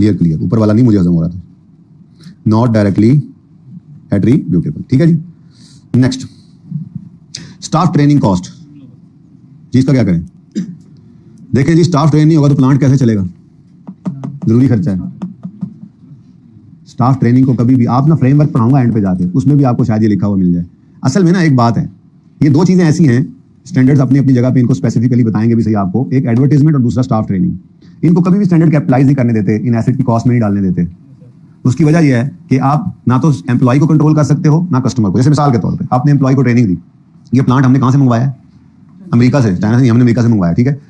है, क्लियर, ऊपर वाला नहीं मुझे हजम हो रहा था, नॉट डायरेक्टली एट्रीब्यूटेबल, ठीक है जी। नेक्स्ट, स्टाफ ट्रेनिंग कॉस्ट जी, इसका क्या करें? देखें जी, स्टाफ ट्रेन नहीं होगा तो प्लांट कैसे चलेगा, जरूरी खर्चा है। स्टाफ ट्रेनिंग को कभी भी आप ना फ्रेमवर्क पढ़ाऊंगा एंड पे जाके, उसमें भी आपको शायद ये लिखा हुआ मिल जाए। असल में ना एक बात है, ये 2 चीजें ऐसी हैं, स्टैंडर्ड्स अपनी अपनी जगह पे इनको स्पेसिफिकली बताएंगे भी सही आपको, एक एडवर्टाइजमेंट और दूसरा स्टाफ ट्रेनिंग। इनको कभी भी स्टैंडर्ड कैपिटलाइज नहीं करने देते, इन एसेट की कॉस्ट में नहीं डालने देते। उसकी वजह यह है कि आप ना तो एम्प्लॉय को कंट्रोल कर सकते हो ना कस्टमर को। जैसे मिसाल के तौर पे आपने एम्प्लॉय को ट्रेनिंग दी, ये प्लांट हमने कहां से मंगवाया है? अमेरिका से, चाइना से नहीं, हमने अमेरिका से मंगवाया, ठीक है।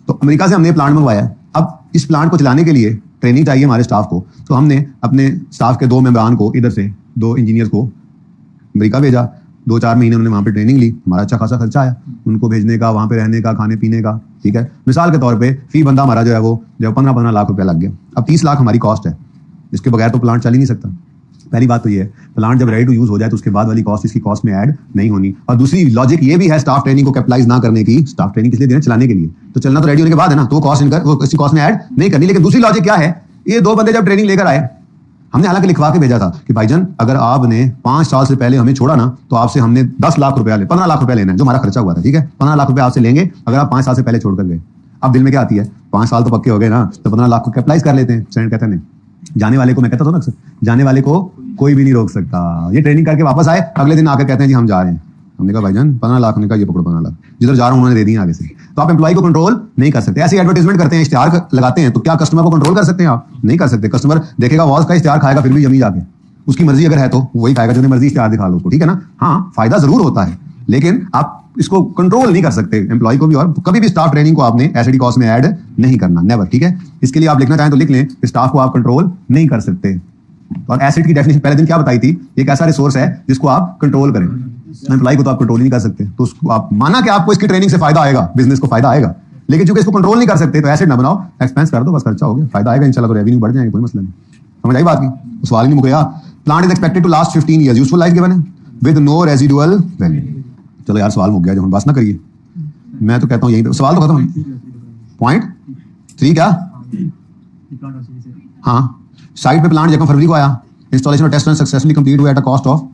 तो अमेरिका से हमने प्लांट मंगवाया है। अब इस प्लांट को चलाने के लिए ट्रेनिंग चाहिए हमारे स्टाफ को, तो हमने अपने स्टाफ के 2 मेंबरान को, इधर से 2 इंजीनियर को अमेरिका भेजा, 2-4 महीने उन्होंने वहां पे ट्रेनिंग ली, हमारा अच्छा खासा खर्चा आया उनको भेजने का, वहां पे रहने का, खाने पीने का, ठीक है। मिसाल के तौर पे फी बंदा हमारा जो है वो जो 15-15 लाख रुपया लग गया। अब 30 लाख हमारी कॉस्ट है, इसके बगैर तो प्लांट चल ही नहीं सकता। पहली बात तो ये है, प्लांट जब रेडी टू यूज हो जाए तो उसके बाद वाली कॉस्ट इसकी कॉस्ट में ऐड नहीं होनी। और दूसरी लॉजिक ये भी है स्टाफ ट्रेनिंग को कैपिटलाइज ना करने की, स्टाफ ट्रेनिंग किस लिए देना, चलाने के लिए, तो चलना तो रेडी होने के बाद है ना, तो वो कॉस्ट इनकर वो इसकी कॉस्ट में ऐड नहीं करनी। लेकिन दूसरी लॉजिक क्या है, ये 2 बंदे जब ट्रेनिंग लेकर आए, हमने हालांकि लिखवा के भेजा था कि भाईजान अगर आपने 5 साल से पहले हमें छोड़ा ना, तो आपसे हमने 10 लाख रुपया 15 लाख रुपया लेना है, जो हमारा खर्चा हुआ था, ठीक है। 15 लाख रुपया आपसे लेंगे अगर आप 5 साल से पहले छोड़कर गए। अब दिल में क्या आती है, 5 साल तो पक्के हो गए ना, तो 15 लाख को कैपिटलाइज कर लेते हैं। स्टैंडर्ड कहते हैं जाने वाले को, मैं कहता था ना अक्सर, जाने वाले को कोई भी नहीं रोक सकता। ये ट्रेनिंग करके वापस आए, अगले दिन आकर कहते हैं जी हम जा रहे हैं। हमने कहा भाईजान 15 लाख, हमने कहा ये पकड़ो 15 लाख, जिधर जा रहा हूँ उन्होंने दे दिए आगे से। तो आप एम्प्लॉय को कंट्रोल नहीं कर सकते। ऐसे एडवर्टाइजमेंट करते हैं, इश्तिहार लगाते हैं, तो क्या कस्टमर को कंट्रोल कर सकते हैं आप? नहीं कर सकते। कस्टमर देखेगा वॉज का इश्तिहार, खाएगा फिर भी जमी जाके, उसकी मर्जी अगर है तो वही खाएगा, जो मर्जी इश्तिहार दिखा लो उसको, ठीक है ना। हाँ, फायदा जरूर होता है, लेकिन आप इसको कंट्रोल नहीं कर सकते एम्प्लॉय को भी। और कभी भी स्टाफ ट्रेनिंग को आपने एसडी कॉस्ट में ऐड नहीं करना, नेवर, ठीक है। इसके लिए आप लिखना चाहें तो लिख लें, स्टाफ को आप कंट्रोल नहीं कर सकते। और एसेट की डेफिनेशन पहले दिन क्या बताई थी, एक ऐसा रिसोर्स है जिसको आप कंट्रोल करें। एम्प्लॉय को तो आप कंट्रोल नहीं कर सकते, तो उसको आप माना कि आपको इसकी ट्रेनिंग से फायदा आएगा, बिजनेस को फायदा आएगा, लेकिन चूंकि इसको कंट्रोल नहीं कर सकते तो एसेट ना बनाओ, एक्सपेंस कर दो, बस खर्चा हो गया, फायदा आएगा इंशाल्लाह, तो रेवेन्यू बढ़ जाएंगे, कोई मसला नहीं। समझ आई बात की? तो सवाल ही नहीं मुकेगा। Plant is expected to last 15 years, useful life given है विद नो रेजिडुअल वैल्यू। चलो यार सवाल मुक गया, जो हम बस ना करिए, मैं तो कहता हूँ यही पे सवाल तो खत्म। पॉइंट 3 क्या? हाँ, साइट पे प्लांट जब फरवरी को आया, इंस्टॉलेशन और टेस्ट रन सक्सेसफुली कंप्लीट हुआ एट अ कॉस्ट ऑफ,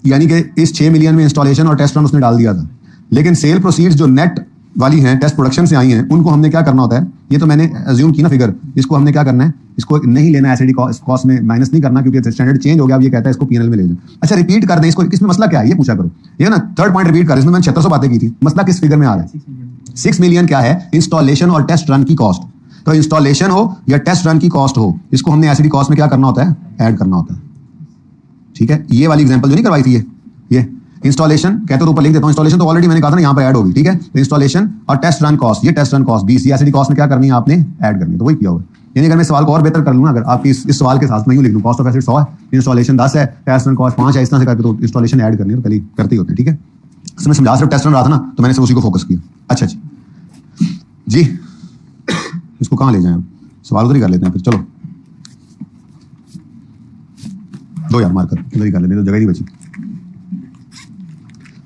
यानी कि इस 6 मिलियन में इंस्टॉलेशन और टेस्ट रन उसने डाल दिया था, लेकिन सेल प्रोसीड्स जो नेट वाली हैं, टेस्ट प्रोडक्शन से आई हैं, उनको हमने क्या करना होता है, ये तो मैंने अज्यूम की ना फिगर, इसको हमने क्या करना है, इसको नहीं लेना एसडी कॉस्ट में माइनस नहीं करना, क्योंकि स्टैंडर्ड चेंज हो गया, अब ये कहता है इसको पीएनएल में ले जाओ। अच्छा, रिपीट कर दें इसको, इसमें मसला क्या है ये पूछा करो, ये ना थर्ड पॉइंट रिपीट कर, इसमें मैंने 7600 बातें की थी, मसला किस फिगर में आ रहा है? 6 मिलियन क्या है? इंस्टॉलेशन और टेस्ट रन की कॉस्ट। तो इंस्टॉलेशन हो या टेस्ट रन की कॉस्ट हो, इसको हमने एसडी कॉस्ट में क्या करना होता है? ऐड करना होता है, ठीक है। ये वाली एग्जांपल जो नहीं करवाई थी, ये इंस्टॉलेशन कहते हो, ऊपर लिख देता हूं, इंस्टॉलेशन तो ऑलरेडी मैंने कहा था ना, यहाँ पर ऐड होगी, ठीक है। तो इंस्टॉलेशन और टेस्ट रन कॉस्ट, ये test run cost 20, asset cost में क्या करनी है आपने? ऐड करनी है, तो वही किया होगा। यानी अगर मैं सवाल को और बेहतर कर लूँ, अगर आप इस सवाल के साथ मैं यूं लिख दूं, कॉस्ट ऑफ एसेट 100 है, इंस्टॉलेशन 10 है, टेस्ट रन कॉस्ट 5 है, इस तरह से करके तो इंस्टॉलेशन ऐड करनी है, तो पहले करते ही होते हैं, ठीक है। इसमें समझा सिर्फ टेस्ट रन रहा था ना, तो मैंने सिर्फ उसी को फोकस किया। अच्छा जी, इसको कहाँ ले जाएं? सवाल उधर ही कर लेते हैं फिर, चलो दो यार मार्कर उधर ही कर लेते हैं, तो जगह नहीं बची।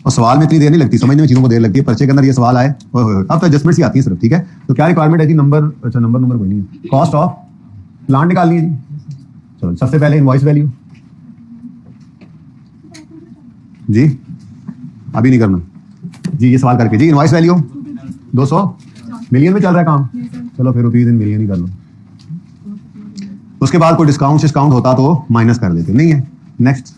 और सवाल में इतनी देर नहीं लगती, समझने में चीजों को देर लगती है। पर्चे के अंदर ये सवाल आए, अब तो एडजस्टमेंट्स ही आती है सिर्फ, ठीक है। तो क्या रिक्वायरमेंट है जी? नंबर, अच्छा नंबर कोई नहीं है। कॉस्ट ऑफ प्लांट निकालनी है जी। चलो सबसे पहले इनवॉइस वैल्यू जी, अभी नहीं करना जी, ये सवाल करके जी। इनवॉइस वैल्यू 200 मिलियन में चल रहा है काम, चलो फिर रुपीज इन मिलियन ही कर लो। उसके बाद कोई डिस्काउंट होता तो माइनस कर देते, नहीं है। नेक्स्ट,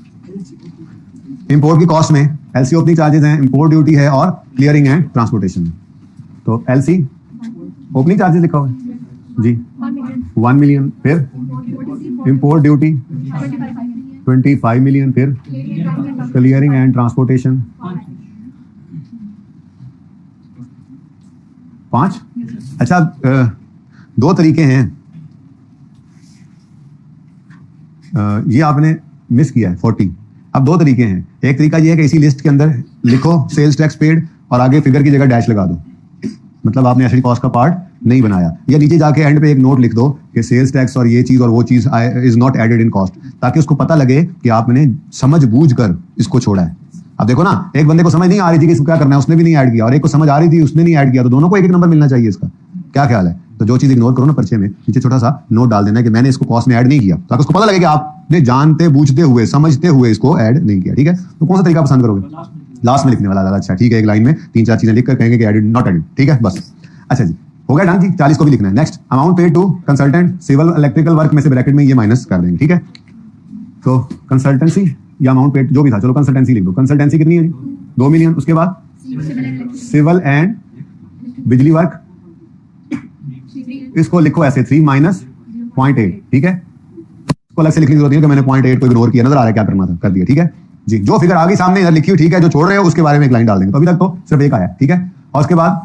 इंपोर्ट की कॉस्ट में एलसी ओपनिंग चार्जेस हैं, इंपोर्ट ड्यूटी है और क्लियरिंग एंड ट्रांसपोर्टेशन। तो एलसी ओपनिंग चार्जेस लिखा हुआ है जी 1 मिलियन, फिर इंपोर्ट ड्यूटी 25 मिलियन, फिर क्लियरिंग एंड ट्रांसपोर्टेशन 5। अच्छा, 2 तरीके हैं, ये आपने मिस किया है 40। अब 2 तरीके हैं, एक तरीका ये है कि इसी लिस्ट के अंदर लिखो सेल्स टैक्स पेड और आगे फिगर की जगह डैश लगा दो, मतलब आपने एसडी कॉस्ट का पार्ट नहीं बनाया, या नीचे जाके एंड पे एक नोट लिख दो कि सेल्स टैक्स और ये चीज और वो चीज is not added in cost, ताकि उसको पता लगे कि आपने समझ बूझ कर इसको छोड़ा है। अब देखो ना, एक बंदे को समझ नहीं आ रही थी कि इसको क्या करना है, उसने भी नहीं ऐड किया, और एक को समझ आ रही थी उसने नहीं ऐड किया, तो दोनों को एक नंबर मिलना चाहिए। इसका क्या ख्याल है? तो जो चीज इग्नोर करो ना, पर्चे में नीचे छोटा सा नोट डाल देना कि मैंने इसको कॉस्ट में ऐड नहीं किया, ताकि उसको पता लगे कि आपने जानते बूझते हुए समझते हुए इसको ऐड नहीं किया, ठीक है। तो कौन सा तरीका पसंद करोगे? लास्ट में लिखने वाला। अच्छा ठीक है, एक लाइन में 3-4 चीजें लिखकर कहेंगे कि एडेड नॉट एडेड, ठीक है बस। अच्छा जी, हो गया डन जी। 40 को भी लिखना है। Next, amount paid to consultant civil electrical work में से ब्रैकेट में ये माइनस कर देंगे, ठीक है। तो कंसल्टेंसी या अमाउंट पेड जो भी था, चलो कंसल्टेंसी लिख दो। कंसल्टेंसी कितनी है जी? 2 मिलियन। उसके बाद सिविल एंड बिजली वर्क, इसको लिखो ऐसे 3 माइनस 0.8, ठीक है। इसको अलग से लिखने की जरूरत नहीं है कि मैंने 0.8 को इग्नोर किया, नजर आ रहा है क्या करना था, कर दिया, ठीक है जी। जो फिगर आ गई सामने इधर लिखी हुई, ठीक है, जो छोड़ रहे हो उसके बारे में एक लाइन डाल देंगे। तो अभी तक तो सिर्फ एक आया, ठीक है। और उसके बाद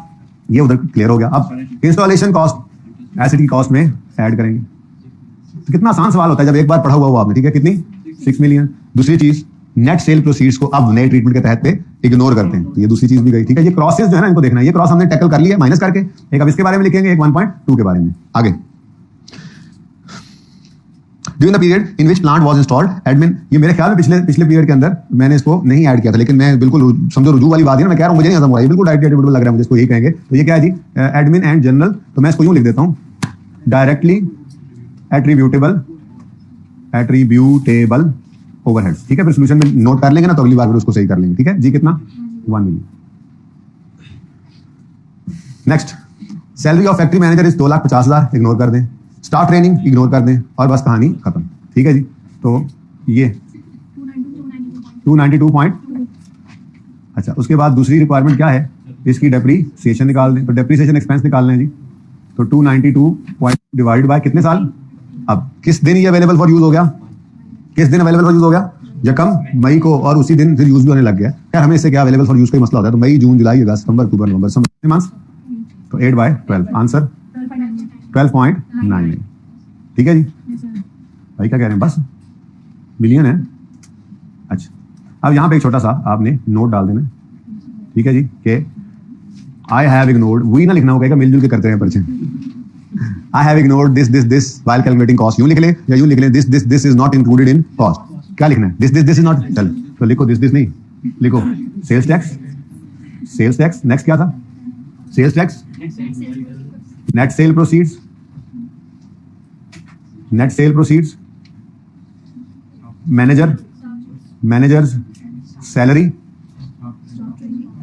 ये उधर क्लियर हो गया। अब इंस्टॉलेशन कॉस्ट एसिड की कॉस्ट में ऐड करेंगे। तो कितना आसान सवाल होता है जब एक बार पढ़ा हुआ हो आपने, ठीक है। कितनी? 6 मिलियन। दूसरी चीज, नेट सेल प्रोसीड्स को अब नए ट्रीटमेंट के तहत पे इग्नोर करते हैं, तो ये दूसरी चीज भी गई, ठीक है। ये क्रॉसेस जो है ना, इनको देखना है, ये क्रॉस हमने टैकल कर लिया माइनस करके। एक अब इसके बारे में लिखेंगे, एक 1.2 के बारे में। आगे, during the period in which plant was installed, admin, ये मेरे ख्याल में पिछले पीरियड के अंदर मैंने इसको नहीं ऐड किया था, लेकिन मैं बिल्कुल समझो रुजू वाली बात है ना, मैं कह रहा हूं मुझे नहीं समझ, बिल्कुल डायरेक्ट लग रहा है मुझे, इसको यही कहेंगे। तो ये क्या है जी? एडमिन एंड जनरल, तो मैं इसको यूं लिख देता हूं, डायरेक्टली एट्रीब्यूटेबल ओवरहेड्स, ठीक है। फिर सॉल्यूशन में नोट कर लेंगे ना, तो अगली बार फिर उसको सही कर लेंगे, ठीक है जी। कितना? 1 million. Next, salary of factory manager is 2,50,000, ignore कर दें। स्टाफ ट्रेनिंग इग्नोर कर दें, और बस कहानी खत्म, ठीक है जी। तो ये 292.2 अच्छा, उसके बाद दूसरी रिक्वायरमेंट क्या है, इसकी डेप्रीसिएशन निकाल दें। तो डेप्रीसिएशन एक्सपेंस निकालना है जी। तो 292 डिवाइड बाय कितने साल, अब किस दिन ये अवेलेबल फॉर यूज हो गया, किस दिन अवेलेबल फॉर यूज हो गया, जकम मई को, और उसी दिन फिर यूज भी होने लग गया। यार हमें इससे क्या अवेलेबल फॉर यूज का मसला होता है, तो मई जून जुलाई अगस्त सितंबर अक्टूबर नवंबर मंथ्स, तो 8/12 आंसर 12.99। ठीक है जी, भाई क्या कह रहे हैं, बस मिलियन है। अच्छा, अब यहाँ पे एक छोटा सा आपने नोट डाल देना, ठीक है जी, कि आई हैव इग्नोर्ड, वही ना लिखना होगा, मिलजुल के करते हैं परिचय। I have ignored this while calculating cost, यूं लिख ले या यूं लिख ले this is not included in cost. क्या लिखना है, दिस इज नॉट, चल तो लिखो दिस नहीं, लिखो सेल्स टैक्स, नेक्स्ट क्या था, sales tax, net sale proceeds, managers salary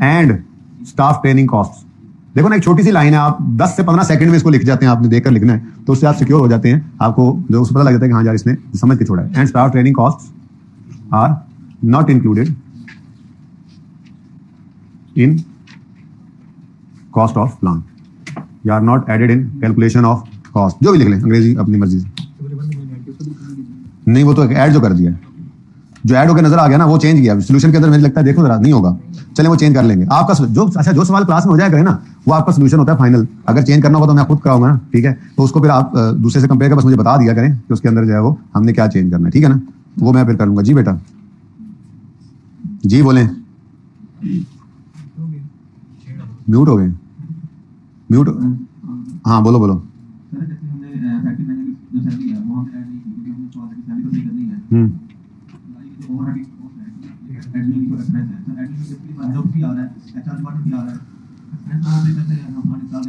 and staff training cost. देखो ना, एक छोटी सी लाइन है, आप 10 से 15 सेकंड में इसको लिख जाते हैं, आपने देखकर लिखना है, तो उससे आप सिक्योर हो जाते हैं, आपको जो उससे पता लग जाता है कि हाँ यार इसने समझ के छोड़ा है। And staff training cost are not included in cost of plant, या are not added in calculation of cost, जो भी लिख लें अंग्रेजी अपनी मर्जी से। नहीं, वो तो ऐड जो कर दिया है, जो ऐड होकर नजर आ गया ना, वो चेंज किया सोल्यूशन के अंदर, मुझे लगता है देखो जरा नहीं होगा, चले वो चेंज कर लेंगे आपका जो सवाल क्लास में हो जाया करे ना, वो आपका सोल्यूशन होता है फाइनल। अगर चेंज करना होगा तो मैं खुद कराऊंगा ना, ठीक है, तो उसको फिर आप दूसरे से कंपेयर कर बस मुझे बता दिया करें कि उसके अंदर जो है वो हमने क्या चेंज करना है, ठीक है ना, वो मैं फिर कर लूंगा। जी बेटा जी बोलें, म्यूट हो गए, म्यूट, हाँ बोलो।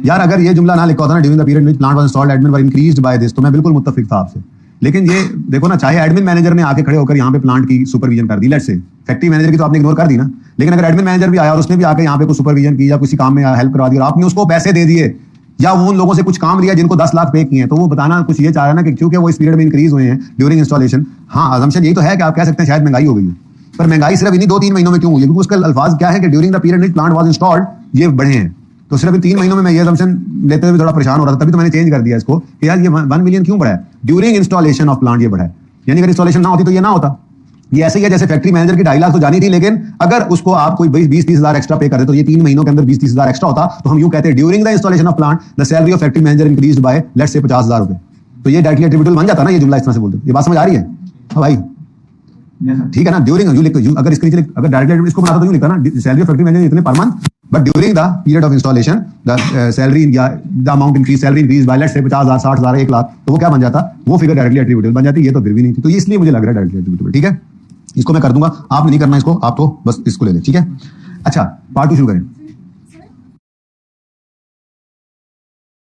यार अगर ये जुमला ना लिखा होता ना, during the period which plant was installed admin were increased by this, तो मैं बिल्कुल मुत्तफिक था आपसे। लेकिन ये देखो ना, चाहे एडमिन मैनेजर ने आके खड़े होकर यहाँ पे प्लांट की सुपरविजन कर दी, लेट्स से फैक्ट्री मैनेजर की तो आपने इग्नोर कर दी ना, लेकिन अगर एडमिन मैनेजर भी आया और उसने भी आके यहाँ पे कुछ सुपरविजन की या किसी काम में हेल्प करवा दी और आपने उसको पैसे दे दिए, या वो उन लोगों से कुछ काम लिया जिनको 10 लाख पे किए हैं, तो वो बताना कुछ ये चाह रहा है ना कि क्योंकि वो इस पीरियड में इंक्रीज हुए हैं ड्यूरिंग इंस्टॉलेशन। हाँ, अजम्पशन यही तो है कि आप कह सकते हैं शायद महंगाई हो गई है, पर महंगाई सिर्फ इन्हीं 2-3 महीनों में क्यों हुई है, क्योंकि उसका अल्फाज क्या है कि during the period which plant was installed, ये बढ़े हैं। तो सिर्फ इन 3 महीनों में मैं ये अजम्पशन लेते हुए थोड़ा परेशान हो रहा था, तभी तो मैंने चेंज कर दिया इसको कि यार ये 1 मिलियन क्यों बढ़ा है, ड्यूरिंग इंस्टॉलेशन ऑफ प्लांट ये बढ़ा है, यानी अगर इंस्टॉलेशन ना होती तो ये ना होता। ये ऐसे ही है जैसे फैक्ट्री मैनेजर की 2.5 लाख तो जानी थी, लेकिन अगर उसको आप कोई 20-30 हजार एक्स्ट्रा पे करते तो ये 3 महीनों के अंदर 20-30 हजार एक्स्ट्रा होता, तो हम यूं कहते हैं during the installation of plant the salary of factory manager increased by let's say 50,000 रुपए। तो ये डायरेक्टली एट्रीब्यूटेबल बन जाता ना, ये जुमला इस तरह से बोलते, ये बात समझ आ रही है? हाँ भाई ठीक है ना, ड्यूरिंग अगर इसके नीचे अगर डायरेक्टली इसको बनाता तो यूं लिखता ना, सैलरी ऑफ फैक्ट्री मैनेजर इतने पर month, but during the period of installation the salary या the amount increase, salary increase by let's say 50,000, 60,000, 1 lakh, तो वो क्या बन जाता, वो फिगर डायरेक्टली एट्रीब्यूटेबल बन जाती। ये तो फिर भी नहीं थी, तो इसलिए मुझे लग रहा है डायरेक्टली एट्रीब्यूटेबल। ठीक है, इसको मैं कर दूंगा, आपने नहीं करना इसको, आप तो बस इसको ले लें, ठीक है। अच्छा, पार्ट 2 शुरू करें।